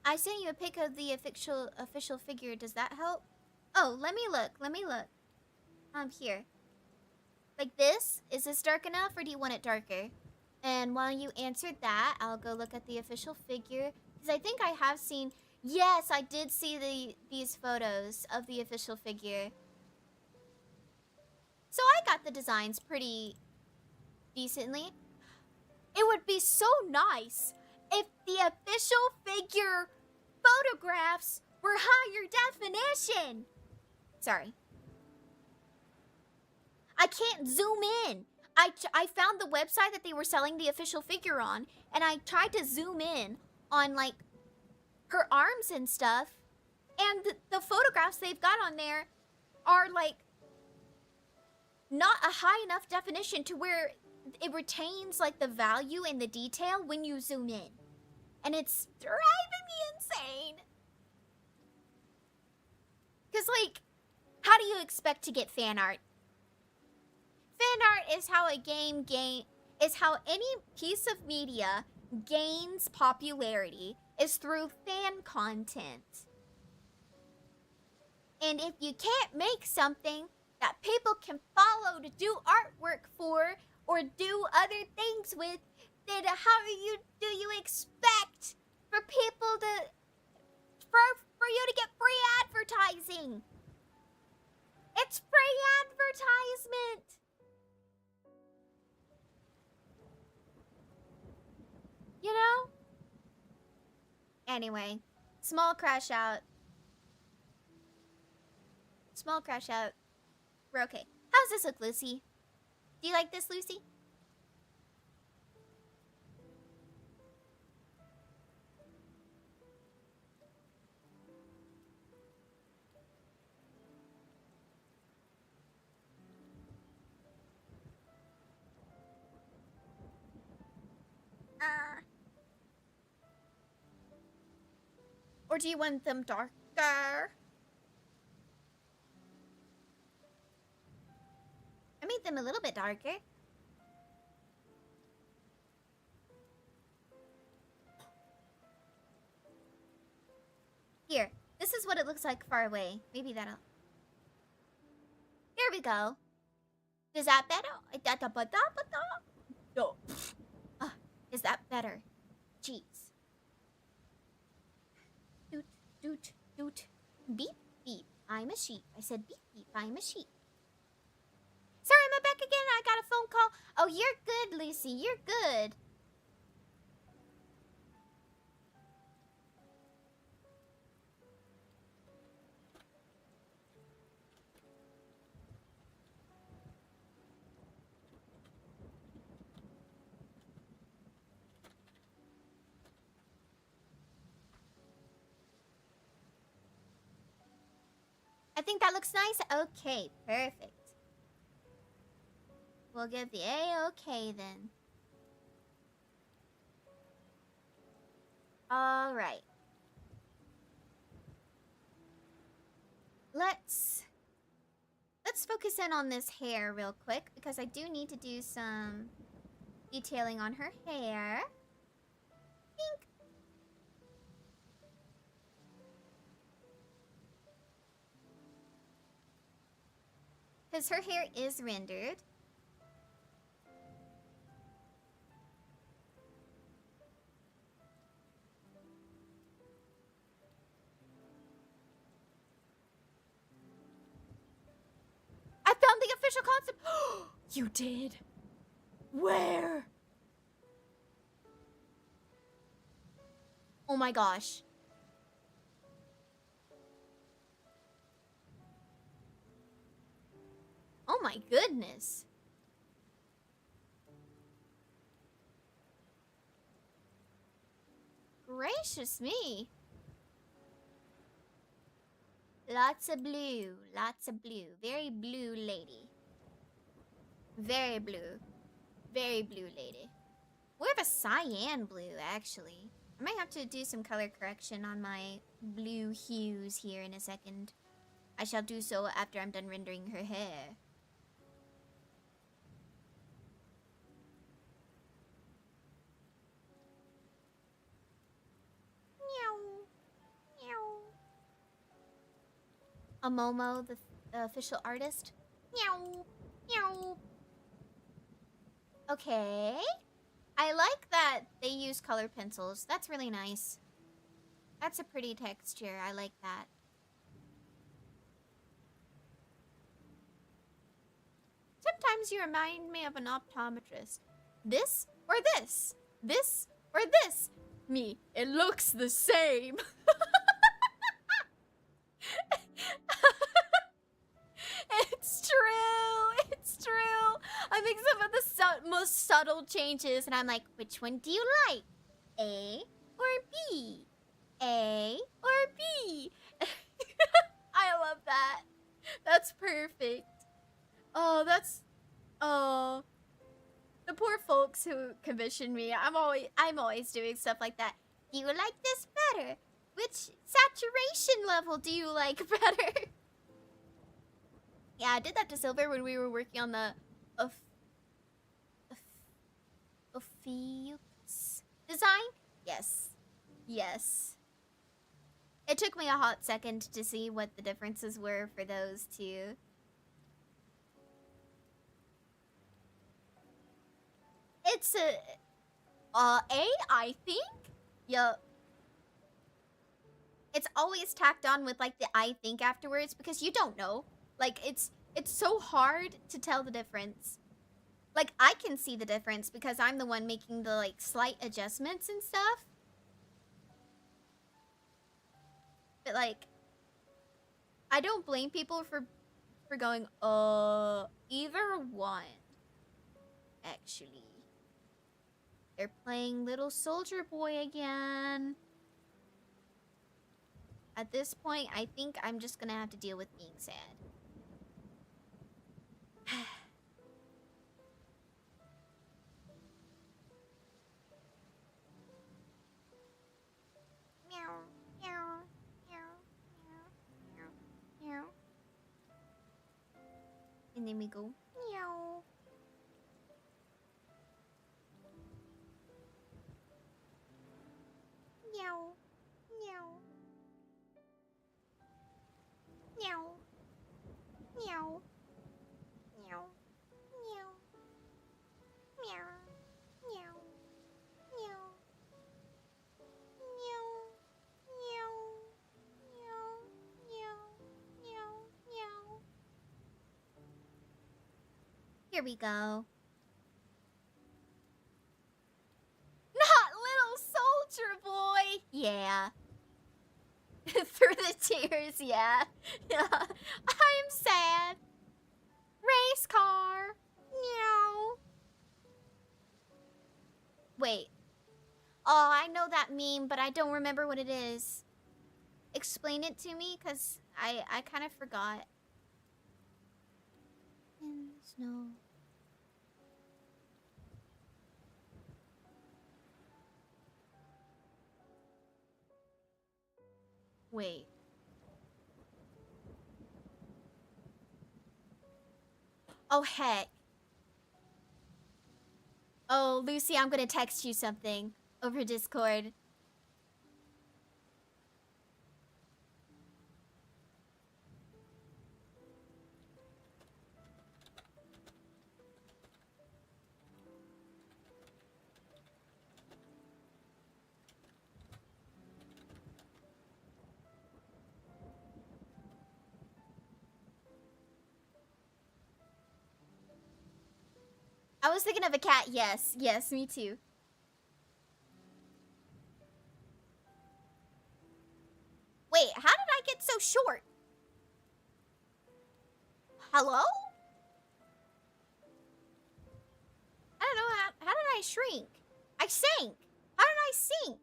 I sent you a pic of the official figure. Does that help? Oh, let me look. Here. Like this? Is this dark enough, or do you want it darker? And while you answered that, I'll go look at the official figure. Because I think I have seen... Yes, I did see these photos of the official figure. So I got the designs pretty decently. It would be so nice if the official figure photographs were higher definition. Sorry. I can't zoom in. I found the website that they were selling the official figure on, and I tried to zoom in on, like, her arms and stuff, and the photographs they've got on there are, like, not a high enough definition to where it retains, like, the value and the detail when you zoom in. And it's driving me insane. Because, like, how do you expect to get fan art? Fan art is how a game is how any piece of media gains popularity, is through fan content. And if you can't make something that people can follow to do artwork for or do other things with, then how do you expect for people to for you to get free advertising? It's free advertisement. You know? Anyway, small crash out. Small crash out. We're okay. How's this look, Lucy? Do you like this, Lucy? Or do you want them darker? I made them a little bit darker. Here, this is what it looks like far away. Maybe that'll... Here we go. Is that better? No. Is that better? Jeez. Doot, doot, doot. Beep, beep. I'm a sheep. I said beep, beep. I'm a sheep. Sorry, I'm back again. I got a phone call. Oh, you're good, Lucy. You're good. I think that looks nice. Okay, perfect. We'll give the A-okay then. All right. Let's focus in on this hair real quick because I do need to do some detailing on her hair. Pink. Because her hair is rendered. I found the official concept. You did? Where? Oh my gosh. Oh my goodness. Gracious me. Lots of blue. Lots of blue. Very blue lady. Very blue. Very blue lady. More of a cyan blue, actually. I might have to do some color correction on my blue hues here in a second. I shall do so after I'm done rendering her hair. A Momo, the official artist. Meow. Meow. Okay. I like that they use color pencils. That's really nice. That's a pretty texture. I like that. Sometimes you remind me of an optometrist. This or this? This or this? Me. It looks the same. It's true. It's true. I make some of the most subtle changes, and I'm like, which one do you like? A or B? A or B? I love that. That's perfect. Oh, that's... Oh. The poor folks who commission me. I'm always doing stuff like that. Do you like this better? Which saturation level do you like better? Yeah, I did that to Silver when we were working on the Ophiuchus design. Yes. Yes. It took me a hot second to see what the differences were for those two. I think? Yup. It's always tacked on with like the I think afterwards because you don't know. Like it's so hard to tell the difference. Like I can see the difference because I'm the one making the like slight adjustments and stuff. But like I don't blame people for going either one. Actually. They're playing Little Soldier Boy again. At this point, I think I'm just gonna have to deal with being sad. Meow, meow, meow, meow, meow, meow. And then we go meow. Meow, meow. Meow. Meow. Meow. Meow. Meow. Meow. Meow. Meow. Meow. Meow. Meow. Meow. Meow. Here we go. Not Little Soldier Boy! Yeah. Through the tears, yeah. Yeah. I'm sad. Race car. Meow. Wait. Oh, I know that meme, but I don't remember what it is. Explain it to me, because I kind of forgot. In the snow. Wait. Oh, heck. Oh, Lucy, I'm gonna text you something over Discord. I was thinking of a cat, yes. Yes, me too. Wait, how did I get so short? Hello? I don't know, how did I shrink? I sank. How did I sink?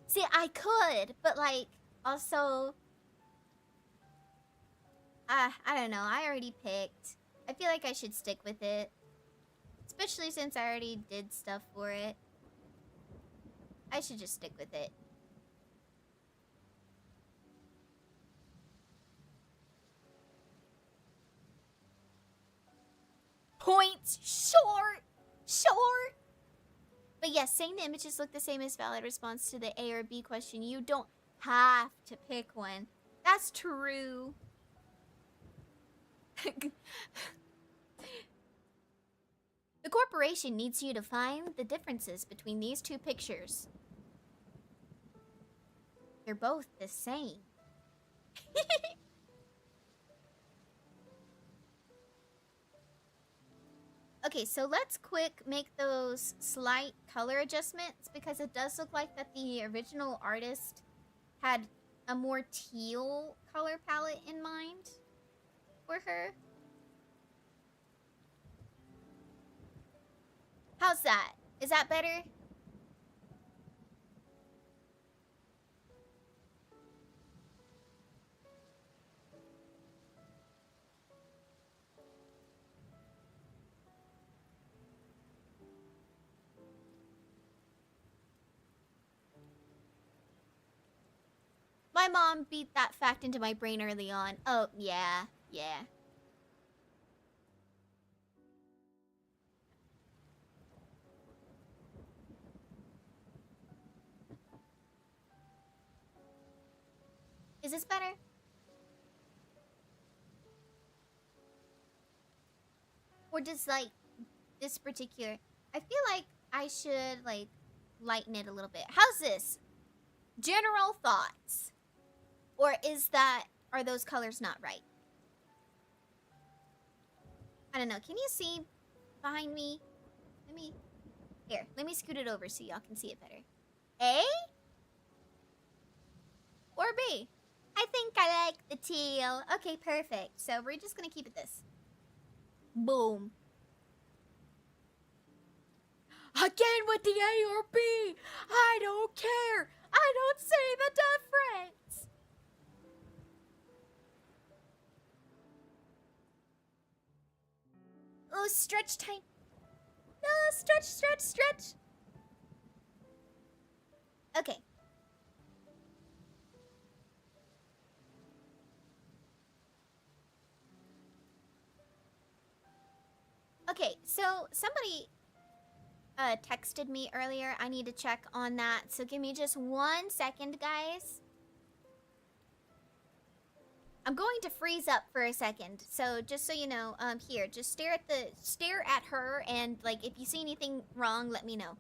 See, I could, but like, also, I don't know, I already picked. I feel like I should stick with it. Especially since I already did stuff for it. I should just stick with it. Points short! Short! But yes, saying the images look the same is valid response to the A or B question. You don't have to pick one. That's true. The corporation needs you to find the differences between these two pictures. They're both the same. Okay, so let's quick make those slight color adjustments because it does look like that the original artist had a more teal color palette in mind for her. How's that? Is that better? My mom beat that fact into my brain early on. Oh, yeah, yeah. Is this better? Or just like this particular... I feel like I should like lighten it a little bit. How's this? General thoughts. Or are those colors not right? I don't know. Can you see behind me? Let me scoot it over so y'all can see it better. A? Or B? I think I like the teal. Okay, perfect. So we're just gonna keep it this. Boom. Again with the A or B. I don't care. I don't see the difference. Oh, stretch time. No, stretch, stretch, stretch. Okay. Okay, so somebody texted me earlier. I need to check on that. So give me just 1 second, guys. I'm going to freeze up for a second. So just so you know, here, just stare at her, and like if you see anything wrong, let me know.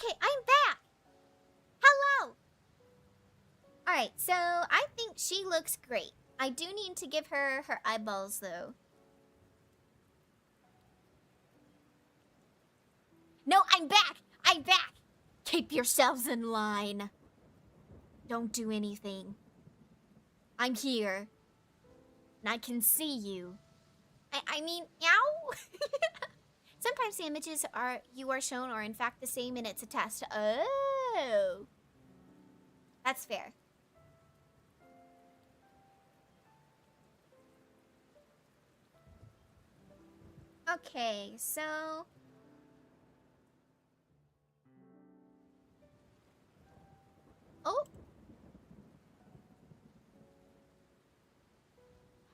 Okay, I'm back. Hello. All right, so I think she looks great. I do need to give her her eyeballs though. No, I'm back. I'm back. Keep yourselves in line. Don't do anything. I'm here. And I can see you. I mean, ow. Sometimes the images you are shown are in fact the same, and it's a test. Oh. That's fair. Okay, so... Oh.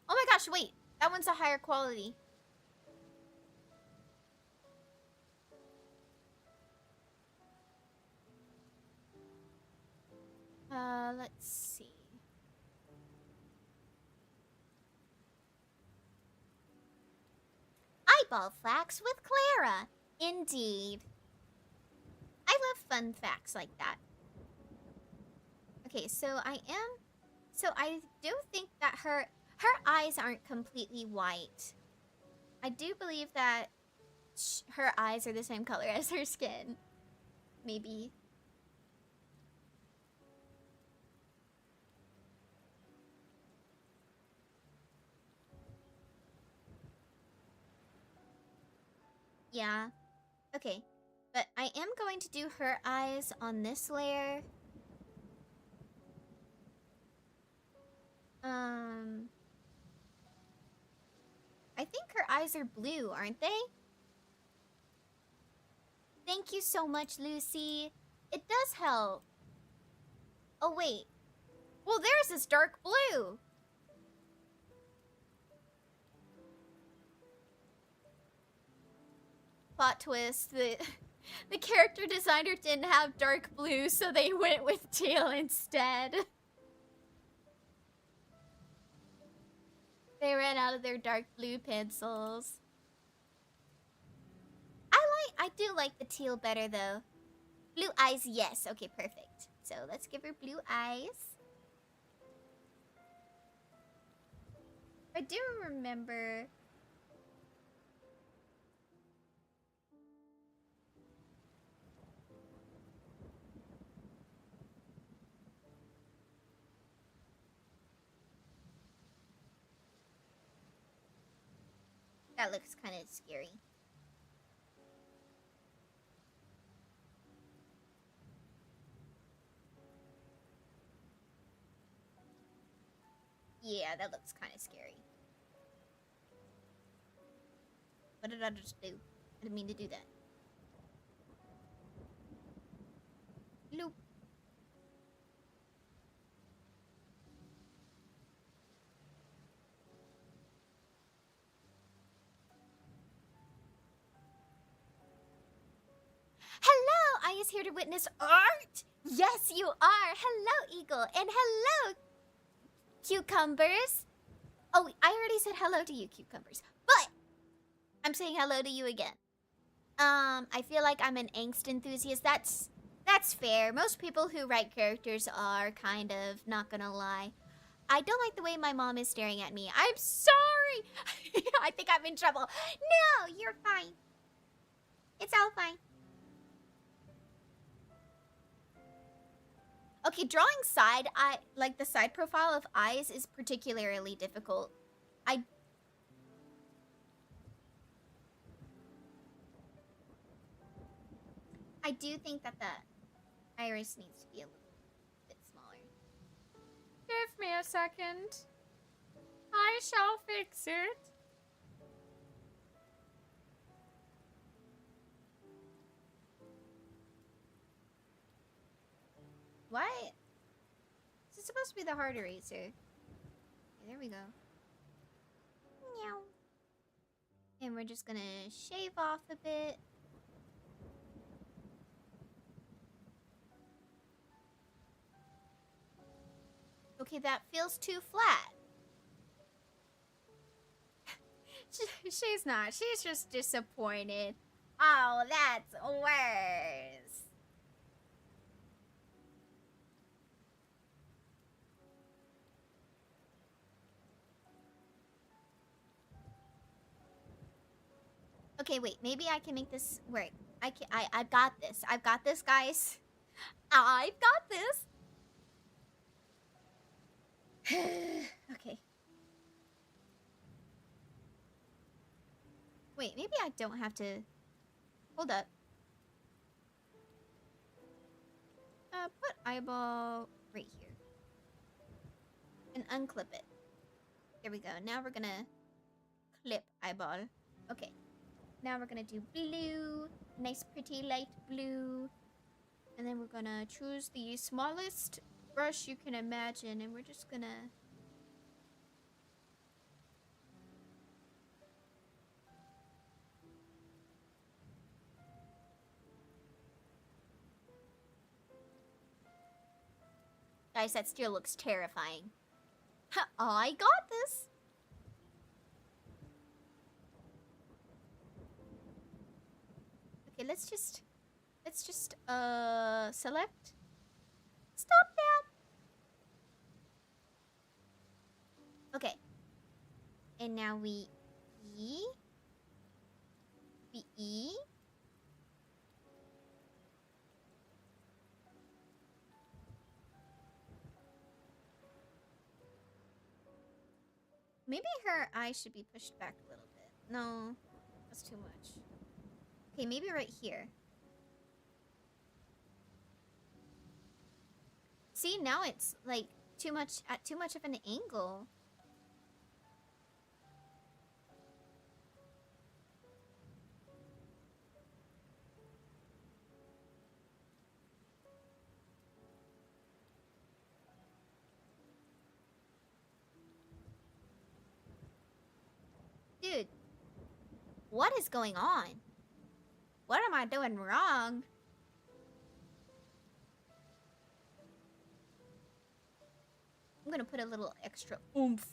Oh my gosh, wait. That one's a higher quality. Let's see. Eyeball facts with Clara. Indeed. I love fun facts like that. Okay, so I do think that her eyes aren't completely white. I do believe that her eyes are the same color as her skin. Maybe. Yeah. Okay. But I am going to do her eyes on this layer. I think her eyes are blue, aren't they? Thank you so much, Lucy. It does help. Oh, wait. Well, there's this dark blue. Plot twist. The character designer didn't have dark blue, so they went with teal instead. They ran out of their dark blue pencils. I do like the teal better though. Blue eyes, yes. Okay, perfect. So let's give her blue eyes. I do remember. That looks kind of scary. Yeah, that looks kind of scary. What did I just do? I didn't mean to do that. Loop. Hello, I is here to witness art. Yes, you are. Hello, Eagle, and hello, cucumbers. Oh, I already said hello to you, cucumbers, but I'm saying hello to you again. I feel like I'm an angst enthusiast. That's fair. Most people who write characters are kind of, not gonna lie. I don't like the way my mom is staring at me. I'm sorry. I think I'm in trouble. No, you're fine. It's all fine. Okay, drawing side, the side profile of eyes is particularly difficult. I do think that the iris needs to be a little bit smaller. Give me a second. I shall fix it. What? This is supposed to be the hard eraser. Okay, there we go. Meow. And we're just gonna shave off a bit. Okay, that feels too flat. She's not. She's just disappointed. Oh, that's worse. Okay, wait. Maybe I can make this work. I've got this. I've got this, guys. I've got this. Okay. Wait, maybe I don't have to... Hold up. Put eyeball right here. And unclip it. There we go. Now we're gonna clip eyeball. Okay. Now we're gonna do blue. Nice pretty light blue. And then we're gonna choose the smallest brush you can imagine, and we're just gonna... Guys, that still looks terrifying. I got this. Okay, let's just select. Stop that. Okay. And now we E. Maybe her eyes should be pushed back a little bit. No, that's too much. Okay, maybe right here. See, now it's like too much of an angle. Dude, what is going on? What am I doing wrong? I'm gonna put a little extra oomph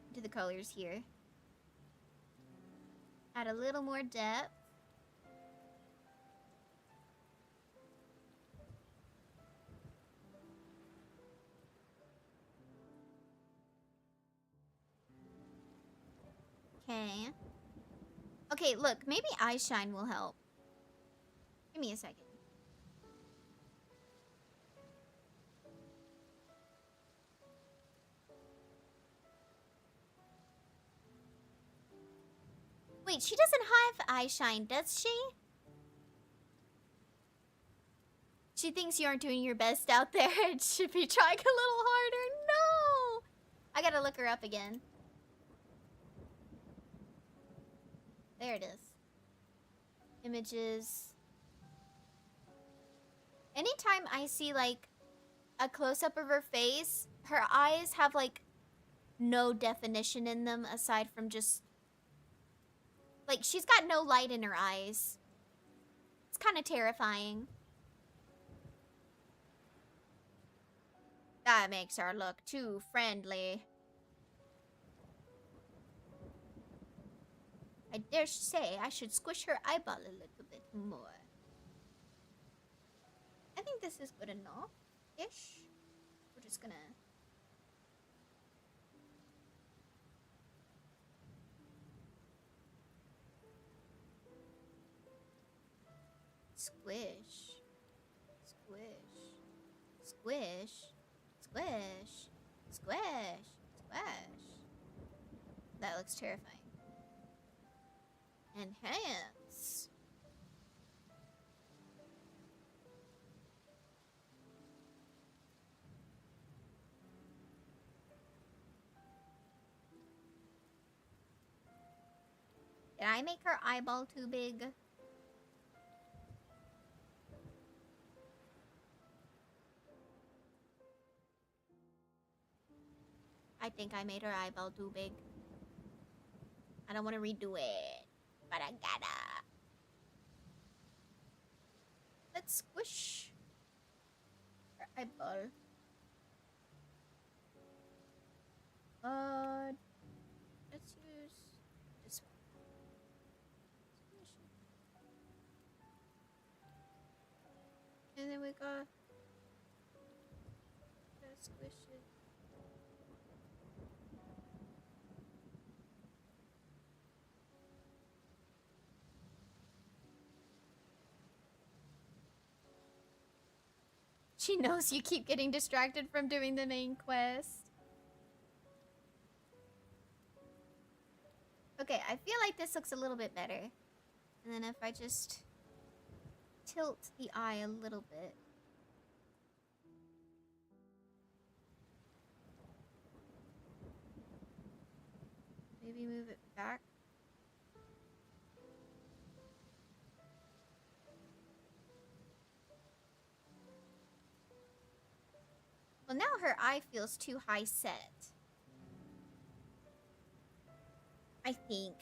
into the colors here. Add a little more depth. Okay. Okay, look, maybe eye shine will help. Give me a second. Wait, she doesn't have eye shine, does she? She thinks you aren't doing your best out there and should be trying a little harder. No! I gotta look her up again. There it is. Images. Anytime I see, like, a close-up of her face, her eyes have, like, no definition in them aside from just... Like, she's got no light in her eyes. It's kind of terrifying. That makes her look too friendly. I dare say I should squish her eyeball a little bit more. I think this is good enough-ish. We're just gonna... Squish. Squish. Squish. Squish. Squish. Squish. That looks terrifying. Enhance. Did I make her eyeball too big? I think I made her eyeball too big. I don't want to redo it, but I gotta. Let's squish her eyeball. Let's use this one. Squish it. And then we got squish it. She knows you keep getting distracted from doing the main quest. Okay, I feel like this looks a little bit better. And then if I just tilt the eye a little bit. Maybe move it back. Well, now her eye feels too high set. I think.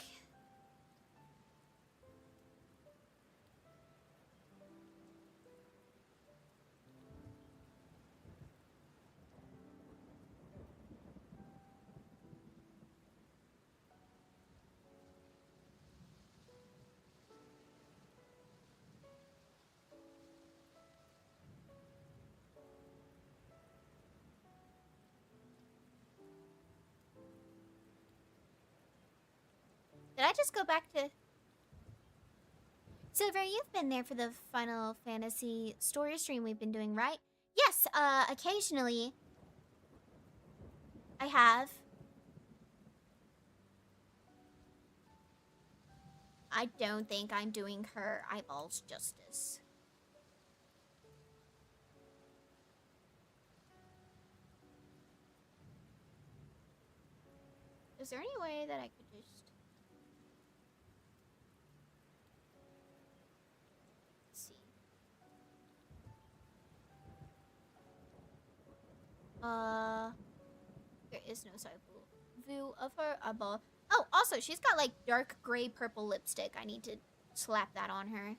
Did I just go back to... Silver, you've been there for the Final Fantasy story stream we've been doing, right? Yes, occasionally. I have. I don't think I'm doing her eyeballs justice. Is there any way that I could just... There is no side view of her eyeball. Oh, also, she's got like dark gray purple lipstick. I need to slap that on her.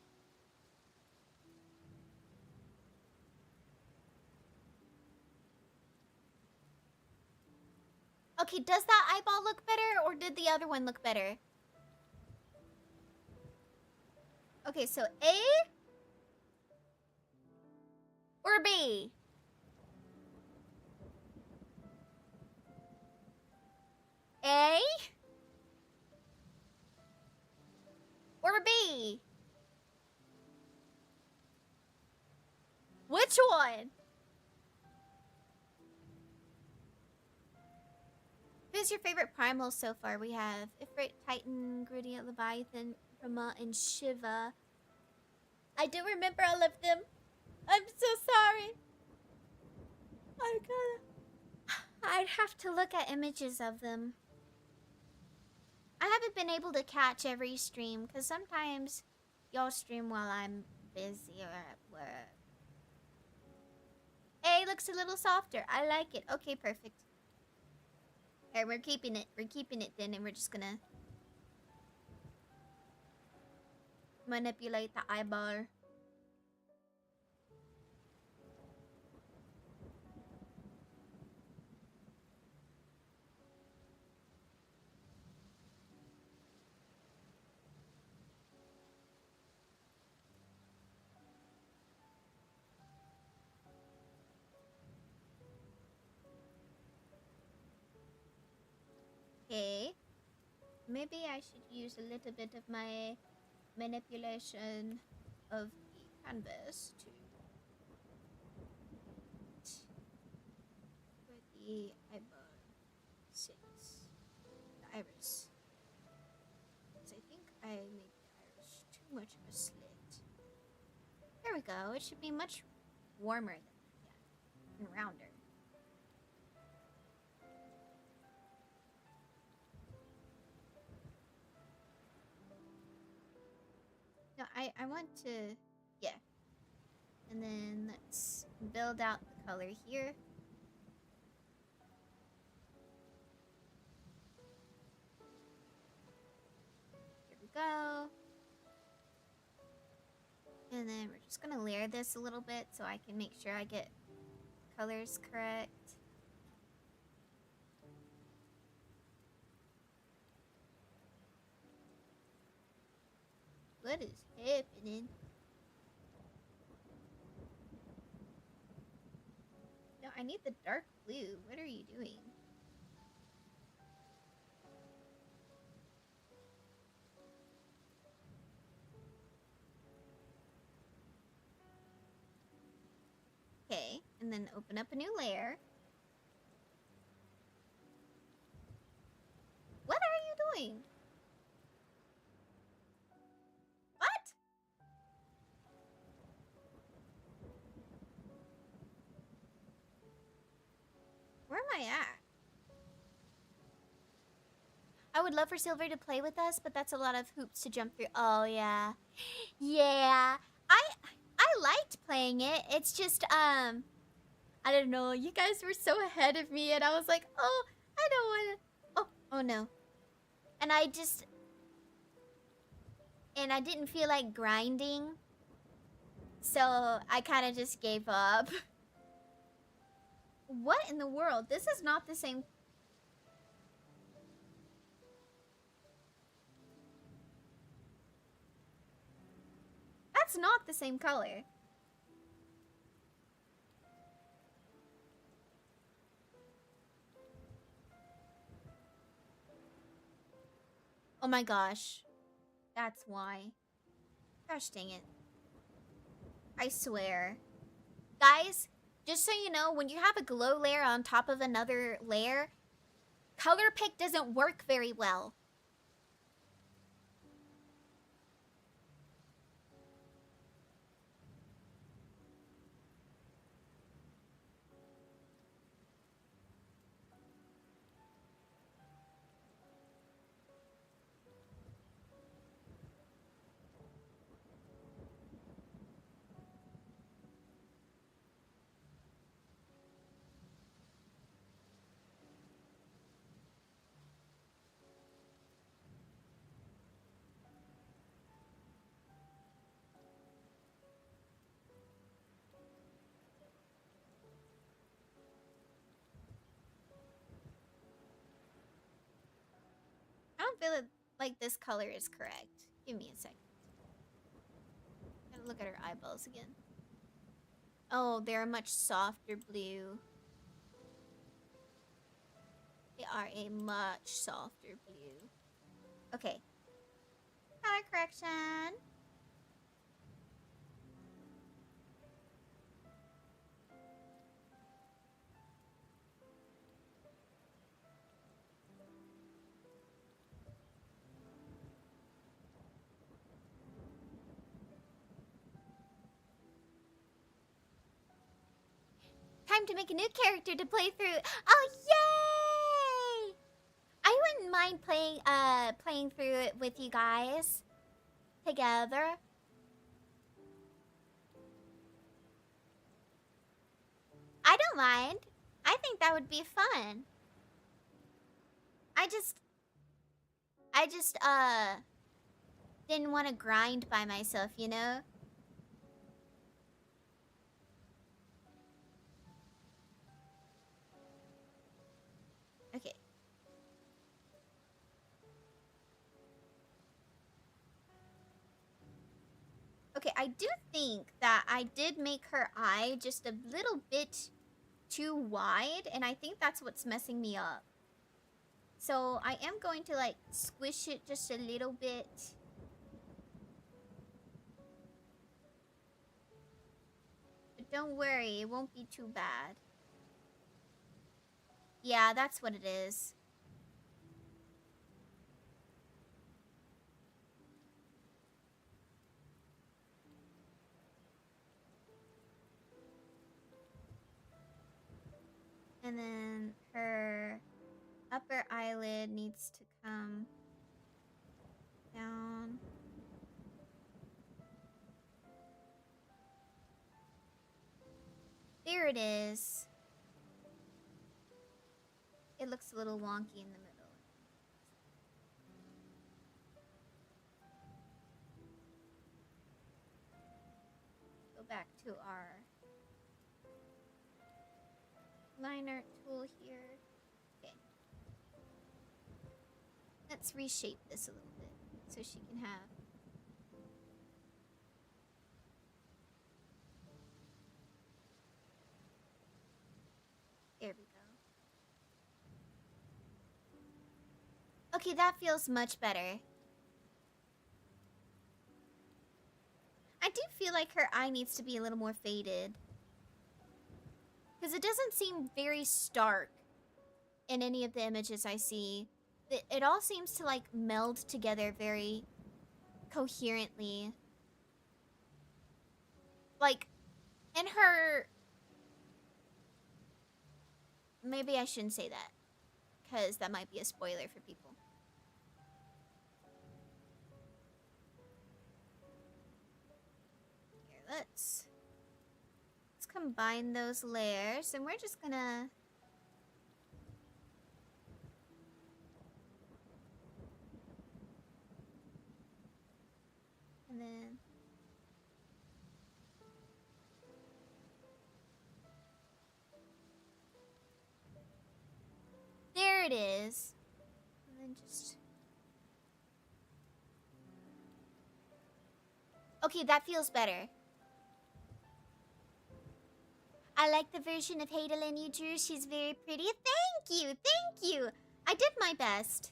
Okay, does that eyeball look better or did the other one look better? Okay, so A or B? A or B? Which one? Who's your favorite primal so far? We have Ifrit, Titan, Gradient, Leviathan, Brahma, and Shiva. I do remember all of them. I'm so sorry. I'd have to look at images of them. I haven't been able to catch every stream because sometimes y'all stream while I'm busy or at work. Hey, looks a little softer. I like it. Okay, perfect. Alright, we're keeping it. We're keeping it then, and we're just gonna manipulate the eyeball. Okay. Maybe I should use a little bit of my manipulation of the canvas to where the eyeball sits. The iris. Because I think I made the iris too much of a slit. There we go. It should be much warmer than that. Yeah. And rounder. No, I want to, yeah. And then let's build out the color here. Here we go. And then we're just gonna layer this a little bit so I can make sure I get colors correct. What is happening? No, I need the dark blue. What are you doing? Okay, and then open up a new layer. What are you doing? What? Where am I at? I would love for Silver to play with us, but that's a lot of hoops to jump through. Oh, yeah. Yeah. I liked playing it. It's just, I don't know. You guys were so ahead of me, and I was like, oh, I don't want to. Oh, no. And I didn't feel like grinding. So I kind of just gave up. What in the world? This is not the same. That's not the same color. Oh my gosh. That's why. Gosh dang it. I swear. Guys, just so you know, when you have a glow layer on top of another layer, color pick doesn't work very well. I don't feel like this color is correct. Give me a second. Gotta look at her eyeballs again. Oh, they're a much softer blue. They are a much softer blue. Okay. Color correction. Time time to make a new character to play through. Oh, yay! I wouldn't mind playing through it with you guys together. I don't mind. I think that would be fun. I just didn't want to grind by myself, you know? Okay. Okay, I do think that I did make her eye just a little bit too wide, and I think that's what's messing me up. So I am going to like squish it just a little bit. But don't worry, it won't be too bad. Yeah, that's what it is. And then her upper eyelid needs to come down. There it is. It looks a little wonky in the middle. Go back to our line art tool here. Okay. Let's reshape this a little bit so she can have. There we go. Okay, that feels much better. I do feel like her eye needs to be a little more faded. Because it doesn't seem very stark in any of the images I see. It all seems to like meld together very coherently. Like, in her... Maybe I shouldn't say that, because that might be a spoiler for people. Here, let's combine those layers, and we're just gonna... And then... There it is. And then just... Okay, that feels better. I like the version of Hadalin you drew. She's very pretty. Thank you, thank you. I did my best.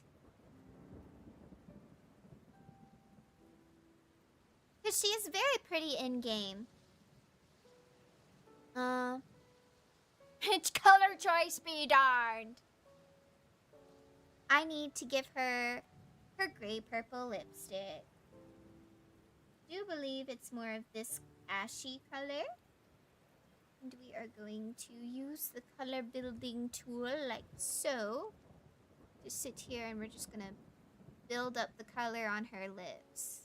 Because she is very pretty in-game. It's color choice be darned. I need to give her her gray-purple lipstick. I do believe it's more of this ashy color. And we are going to use the color building tool like so. Just sit here and we're just gonna build up the color on her lips.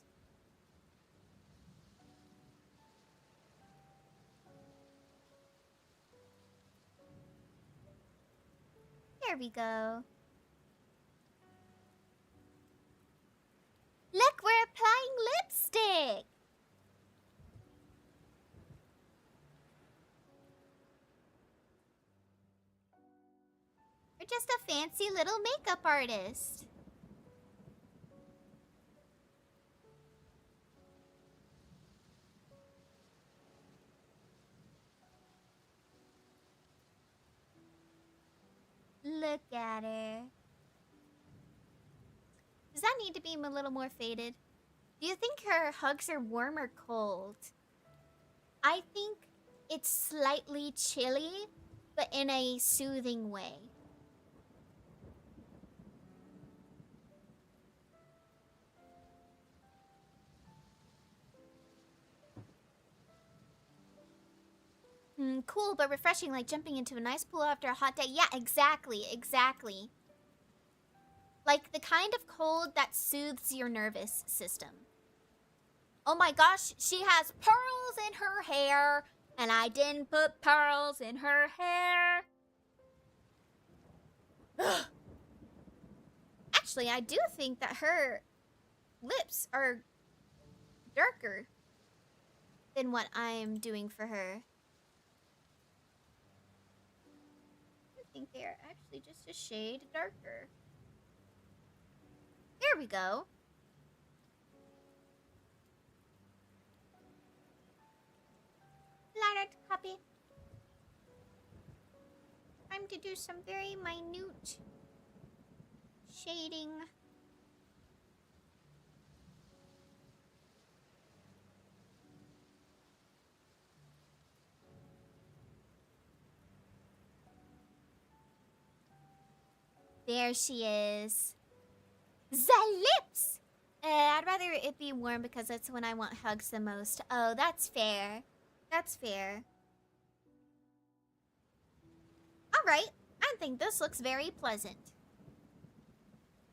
There we go. Look, we're applying lipstick! We're just a fancy little makeup artist. Look at her. Does that need to be a little more faded? Do you think her hugs are warm or cold? I think it's slightly chilly, but in a soothing way. cool but refreshing, like jumping into a nice pool after a hot day. Yeah, exactly, exactly. Like the kind of cold that soothes your nervous system. Oh my gosh, she has pearls in her hair, and I didn't put pearls in her hair. Ugh. Actually, I do think that her lips are darker than what I'm doing for her. I think they are actually just a shade darker. There we go. Lighter copy. Time to do some very minute shading. There she is. The lips! I'd rather it be warm because that's when I want hugs the most. Oh, that's fair. That's fair. Alright, I think this looks very pleasant.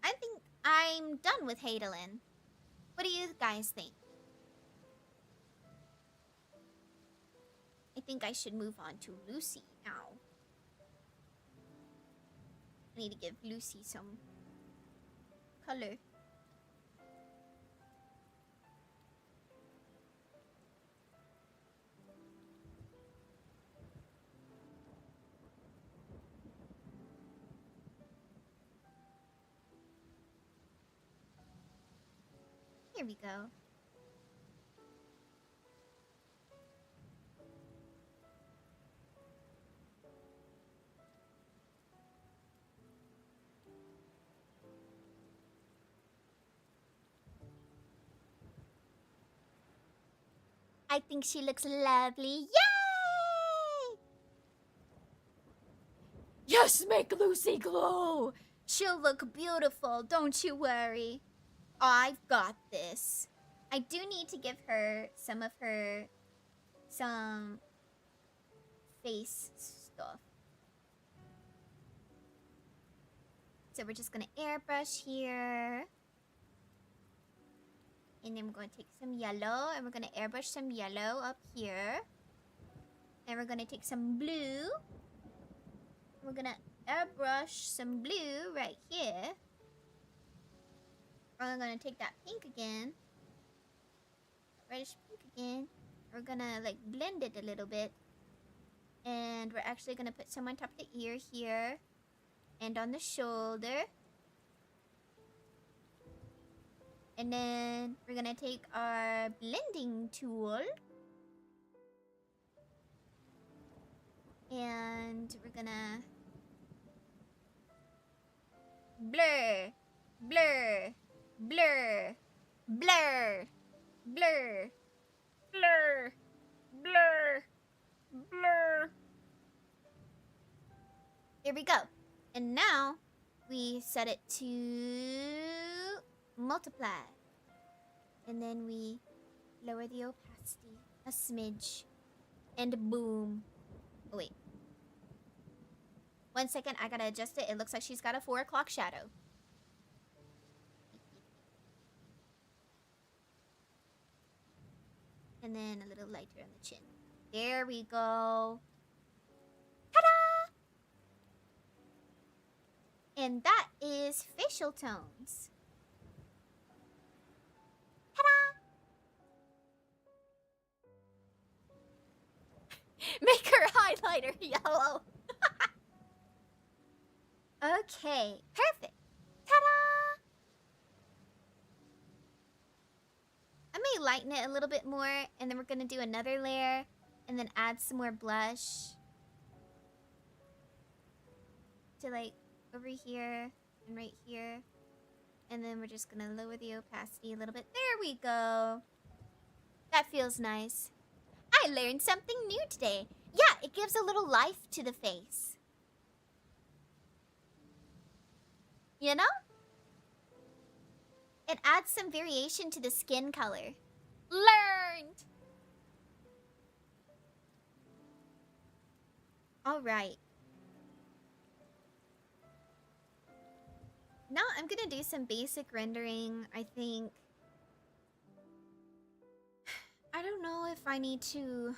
I think I'm done with Hadalin. What do you guys think? I think I should move on to Lucy now. I need to give Lucy some color. Here we go. I think she looks lovely. Yay! Yes, make Lucy glow! She'll look beautiful, don't you worry. I've got this. I do need to give her some face stuff. So we're just gonna airbrush here. And then we're going to take some yellow, and we're going to airbrush some yellow up here. And we're going to take some blue. We're going to airbrush some blue right here. We're going to take that pink again. Reddish pink again. We're going to like blend it a little bit. And we're actually going to put some on top of the ear here. And on the shoulder. And then we're gonna take our blending tool. And we're gonna blur, blur, blur, blur, blur, blur, blur, blur. There we go. And now we set it to multiply. And then we lower the opacity a smidge. And boom. Oh, wait. 1 second, I gotta adjust it. It looks like she's got a 4 o'clock shadow. And then a little lighter on the chin. There we go. Ta-da! And that is facial tones. Make her highlighter yellow. Okay, perfect. Ta-da! I may lighten it a little bit more, and then we're gonna do another layer, and then add some more blush. To like over here and right here. And then we're just gonna lower the opacity a little bit. There we go. That feels nice. I learned something new today. Yeah, it gives a little life to the face. You know? It adds some variation to the skin color. Learned! Alright. Now I'm gonna do some basic rendering, I think. I don't know if I need to...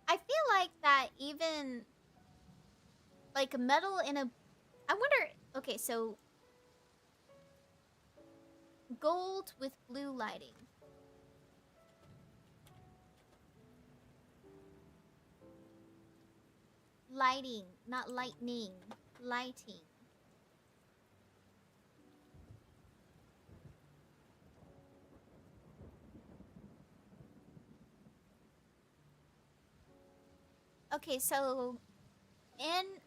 I feel like that even... Like, metal in a... I wonder... Okay, so... Gold with blue lighting. Lighting, not lightning. Lighting. Okay, so...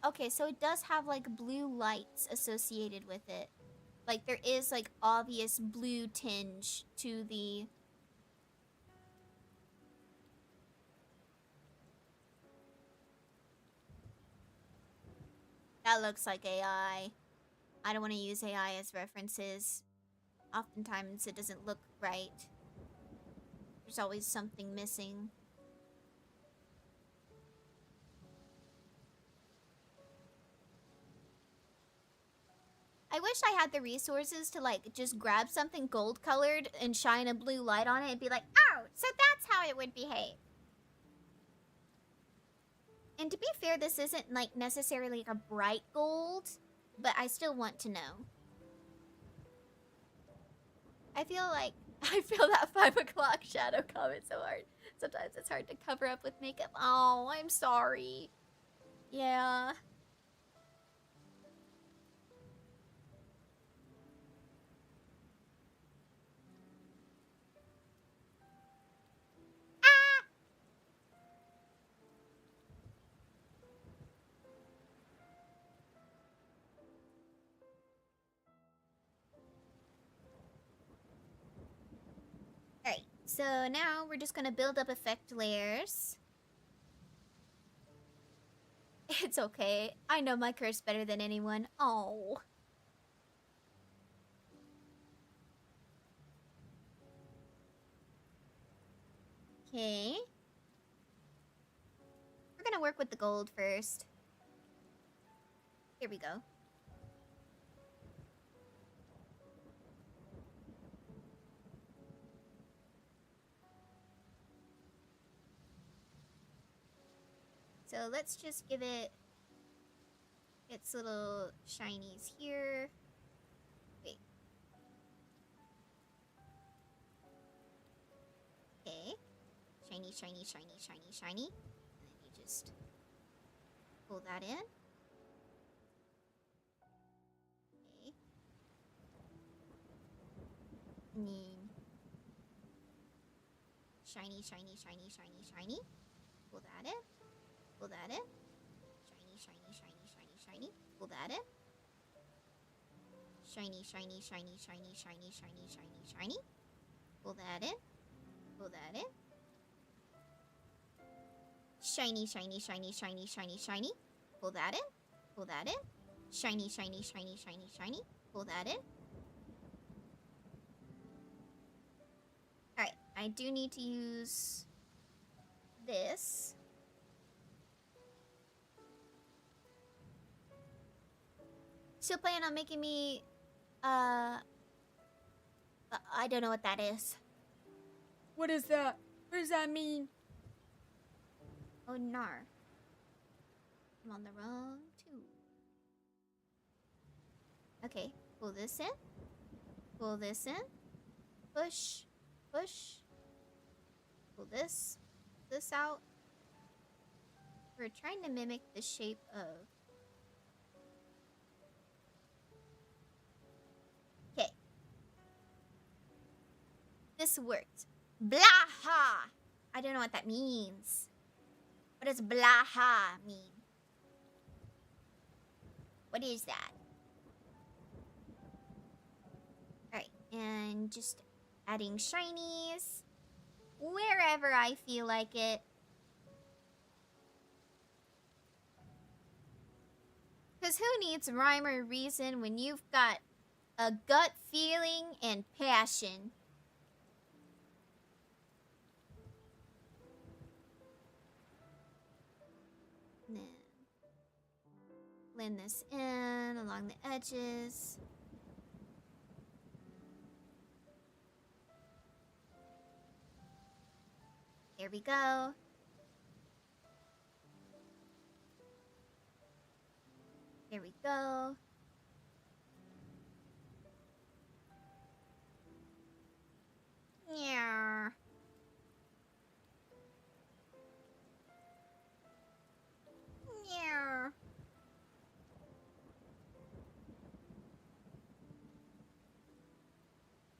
Okay, so it does have, like, blue lights associated with it. Like, there is, like, obvious blue tinge to the... That looks like AI. I don't want to use AI as references. Oftentimes, it doesn't look right. There's always something missing. I wish I had the resources to, like, just grab something gold-colored and shine a blue light on it and be like, oh, so that's how it would behave. And to be fair, this isn't, like, necessarily like a bright gold, but I still want to know. I feel that 5 o'clock shadow comment so hard. Sometimes it's hard to cover up with makeup. Oh, I'm sorry. Yeah. Alright, so now we're just gonna build up effect layers. It's okay. I know my curse better than anyone. Oh. Okay. We're gonna work with the gold first. Here we go. So let's just give it its little shinies here. Wait. Okay. Shiny, shiny, shiny, shiny, shiny. And then you just pull that in. Okay. And then shiny, shiny, shiny, shiny, shiny. Pull that in. Pull that in. Shiny, shiny, shiny, shiny, shiny. Pull that in. Shiny, shiny, shiny, shiny, shiny, shiny, shiny, shiny. Pull that in. Pull that in. Shiny, shiny, shiny, shiny, shiny, shiny. Pull that in. Pull that in. Shiny, shiny, shiny, shiny, shiny. Pull that in. Alright, I do need to use this. Still plan on making me, I don't know what that is. What is that? What does that mean? Oh, nar. I'm on the wrong tube. Okay, pull this in. Pull this in. Push. Push. Pull this out. We're trying to mimic the shape of... Okay. This worked. Blaha! I don't know what that means. What does blaha mean? What is that? Alright, and just adding shinies wherever I feel like it. Because who needs rhyme or reason when you've got a gut feeling and passion? blend this in along the edges. There we go. There we go. Yeah. Yeah.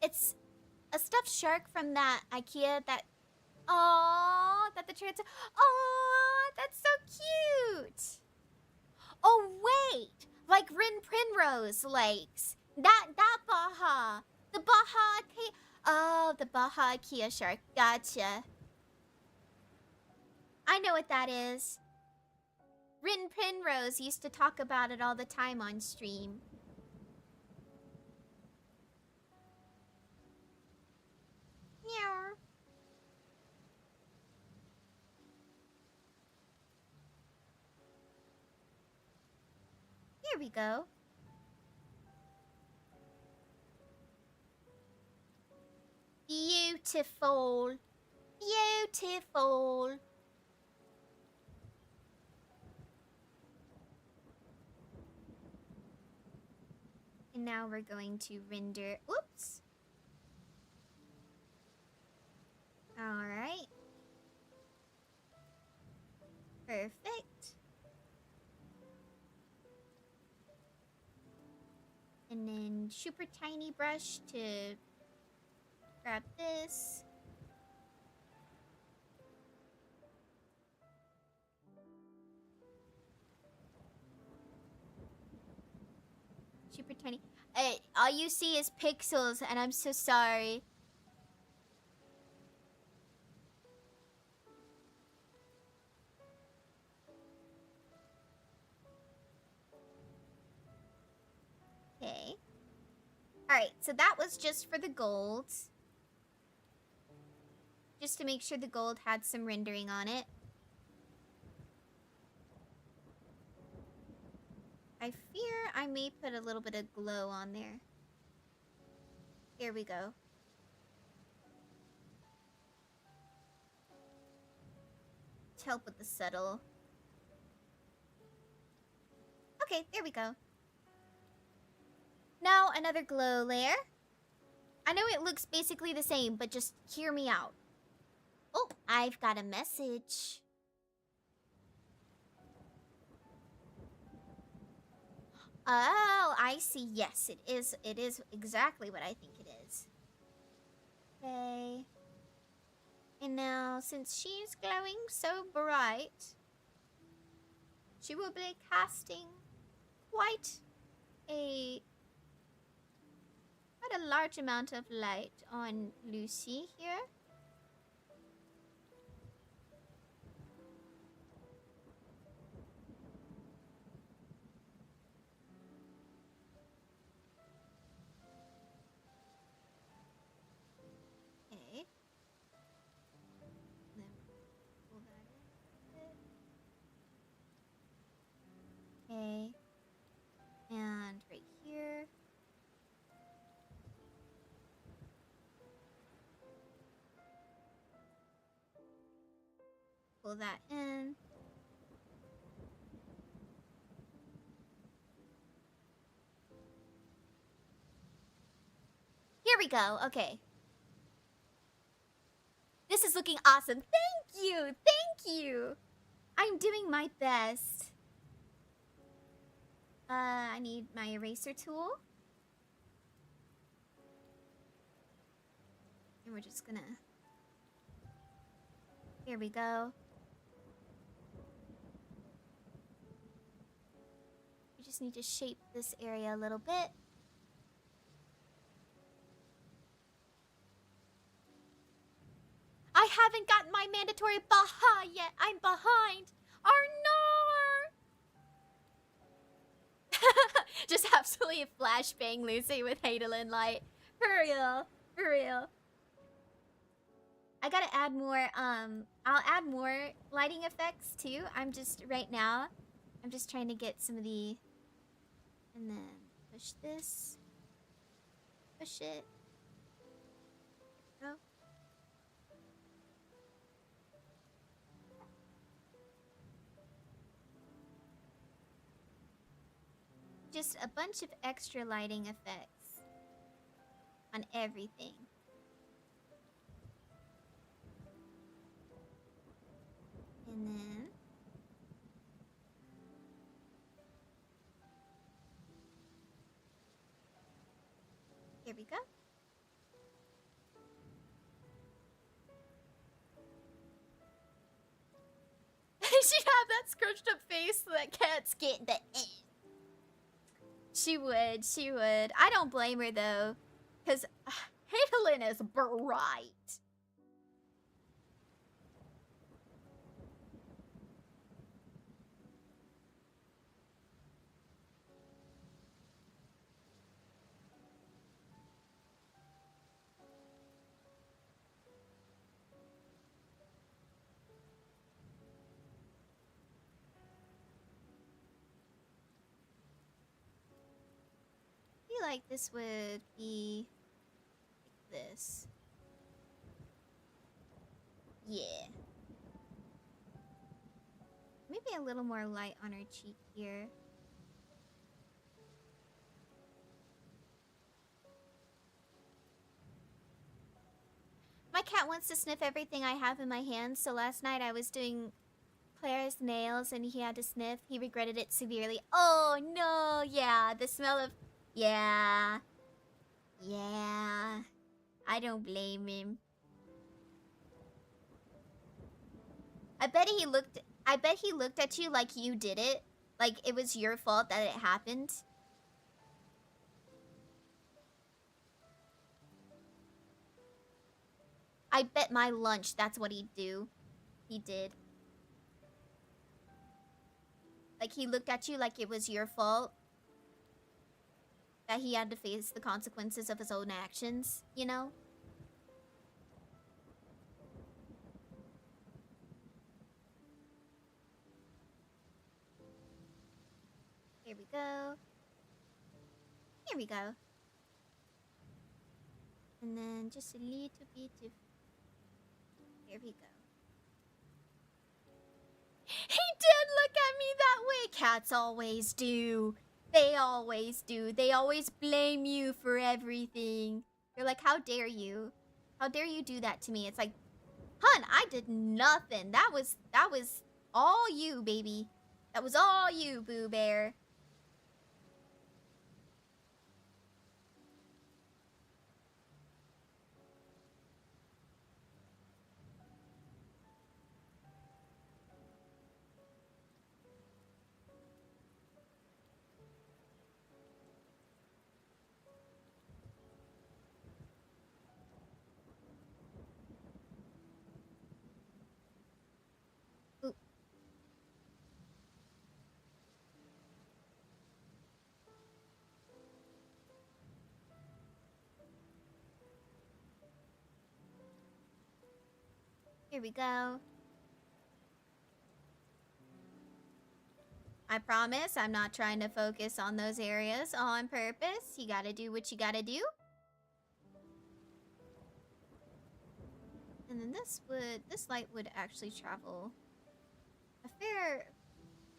It's a stuffed shark from that IKEA that. Oh, that the trans. Oh, that's so cute. Oh wait, like Rin Primrose Lakes. That Baja, the Baja. Oh, the Baja IKEA shark. Gotcha. I know what that is. Rin Primrose used to talk about it all the time on stream. Meow. Here we go. Beautiful. Beautiful. And now we're going to render. Oops. Alright. Perfect. And then super tiny brush to grab this. Super tiny. All you see is pixels, and I'm so sorry. Okay. Alright, so that was just for the gold. Just to make sure the gold had some rendering on it. I fear I may put a little bit of glow on there. Here we go. To help with the subtle. Okay, there we go. Now another glow layer. I know it looks basically the same, but just hear me out. Oh, I've got a message. Oh, I see. Yes, it is. It is exactly what I think it is. Okay. And now, since she's glowing so bright, she will be casting quite a large amount of light on Lucy here. Okay. Then pull that in. Okay. And right here. Pull that in. Here we go. Okay. This is looking awesome. Thank you. Thank you. I'm doing my best. I need my eraser tool. And we're just gonna... Here we go. We just need to shape this area a little bit. I haven't gotten my mandatory Baha yet. I'm behind. Arnor! Just absolutely flashbang Lucy with Hadalin light. For real. For real. I gotta add more, I'll add more lighting effects too. I'm just, right now, I'm just trying to get some of the And then push this. Push it. Go. Just a bunch of extra lighting effects on everything. And then here we go. She'd have that scrunched up face so that cat's getting the She would, she would. I don't blame her though, because Hadelin is bright. I feel like this would be like this. Yeah. Maybe a little more light on her cheek here. My cat wants to sniff everything I have in my hands, so last night I was doing Claire's nails and he had to sniff. He regretted it severely. Oh no, yeah, the smell of... Yeah. Yeah. I don't blame him. I bet he looked at you like you did it. Like it was your fault that it happened. I bet my lunch that's what he'd do. He did. Like he looked at you like it was your fault. That he had to face the consequences of his own actions, you know? Here we go. Here we go. And then just a little bit of... Here we go. He did look at me that way! Cats always do. They always do. They always blame you for everything. They're like, how dare you? How dare you do that to me? It's like, hun, I did nothing. That was all you, baby. That was all you, Boo Bear. Ooh. Here we go. I promise I'm not trying to focus on those areas on purpose. You gotta do what you gotta do. And then this light would actually travel a fair,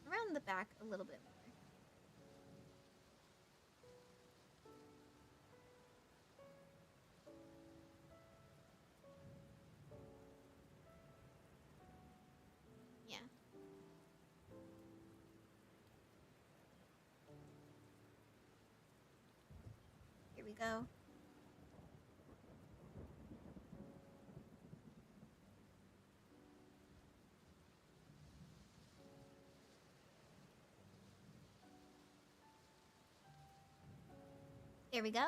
around the back a little bit more. Yeah. Here we go. There we go.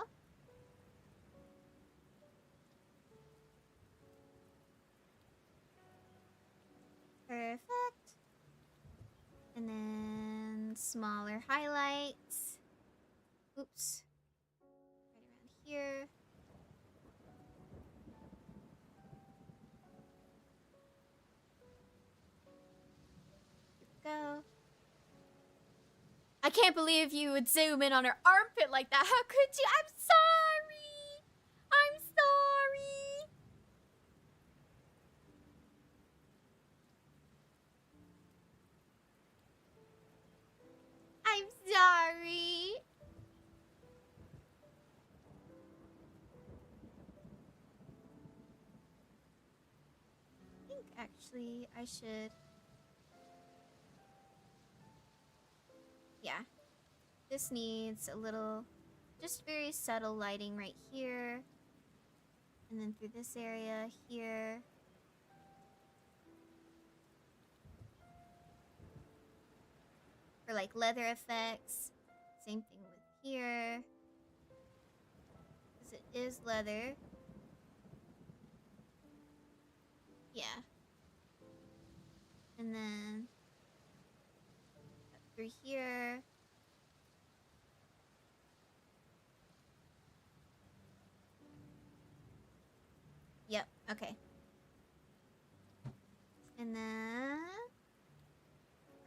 Perfect. And then smaller highlights. Oops. Right around here. Here we go. I can't believe you would zoom in on her armpit like that. How could you? I'm sorry. I'm sorry. I'm sorry. I think actually I should. Yeah. This needs a little, just very subtle lighting right here. And then through this area here. For like leather effects. Same thing with here. Because it is leather. Yeah. And then through here. Yep, okay. And then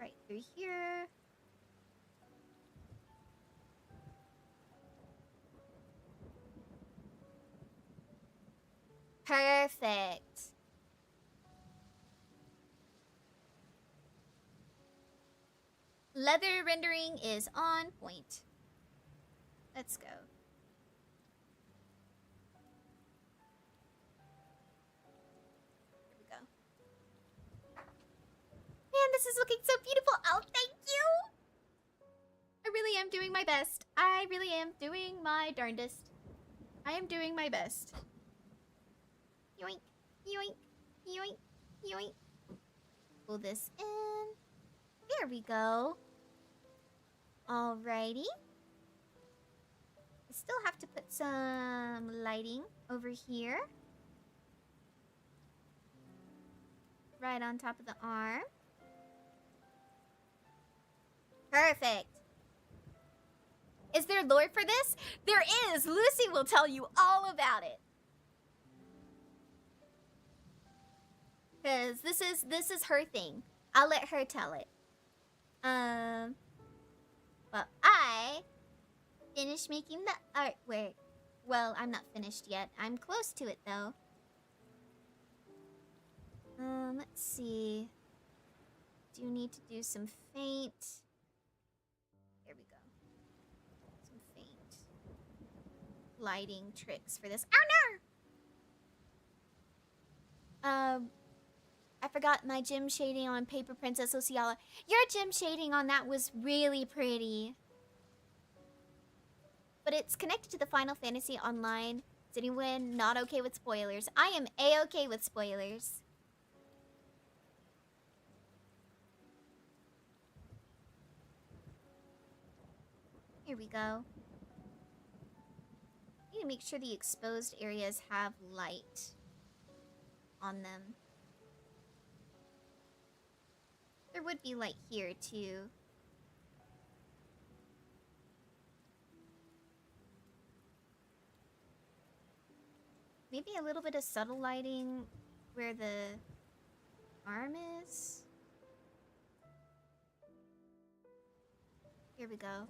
right through here. Perfect. Leather rendering is on point. Let's go. Here we go. Man, this is looking so beautiful. Oh, thank you. I really am doing my best. I really am doing my darndest. I am doing my best. Yoink, yoink, yoink, yoink. Pull this in. There we go. Alrighty. I still have to put some lighting over here. Right on top of the arm. Perfect. Is there lore for this? There is. Lucy will tell you all about it. Because this is her thing. I'll let her tell it. Well, I finished making the artwork. Well, I'm not finished yet. I'm close to it, though. Let's see. Do need to do some faint. There we go. Some faint lighting tricks for this. Oh, no! I forgot my gem shading on Paper Princess Ociala. Your gem shading on that was really pretty. But it's connected to the Final Fantasy Online. Is anyone not okay with spoilers? I am A-okay with spoilers. Here we go. Need to make sure the exposed areas have light on them. There would be light here, too. Maybe a little bit of subtle lighting where the arm is. Here we go.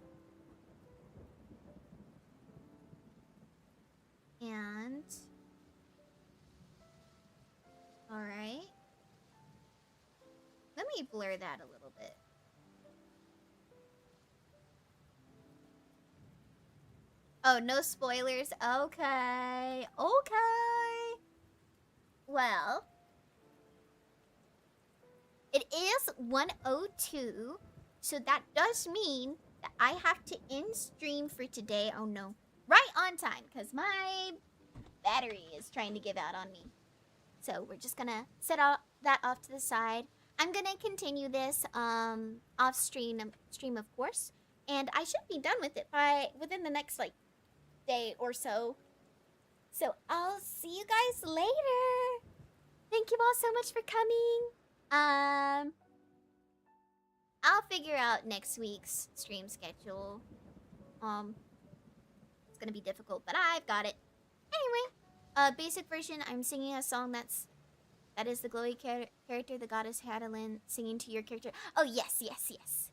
And... alright. Let me blur that a little bit. Oh, no spoilers? Okay. Okay. Well. It is 1:02. So that does mean that I have to end stream for today. Oh no. Right on time. Because my battery is trying to give out on me. So we're just going to set that off to the side. I'm going to continue this off stream of course. And I should be done with it within the next like day or so. So I'll see you guys later. Thank you all so much for coming. I'll figure out next week's stream schedule. It's gonna be difficult, but I've got it. Anyway, basic version, I'm singing a song that is the glowy character, the goddess Hadalin, singing to your character. Oh yes, yes, yes.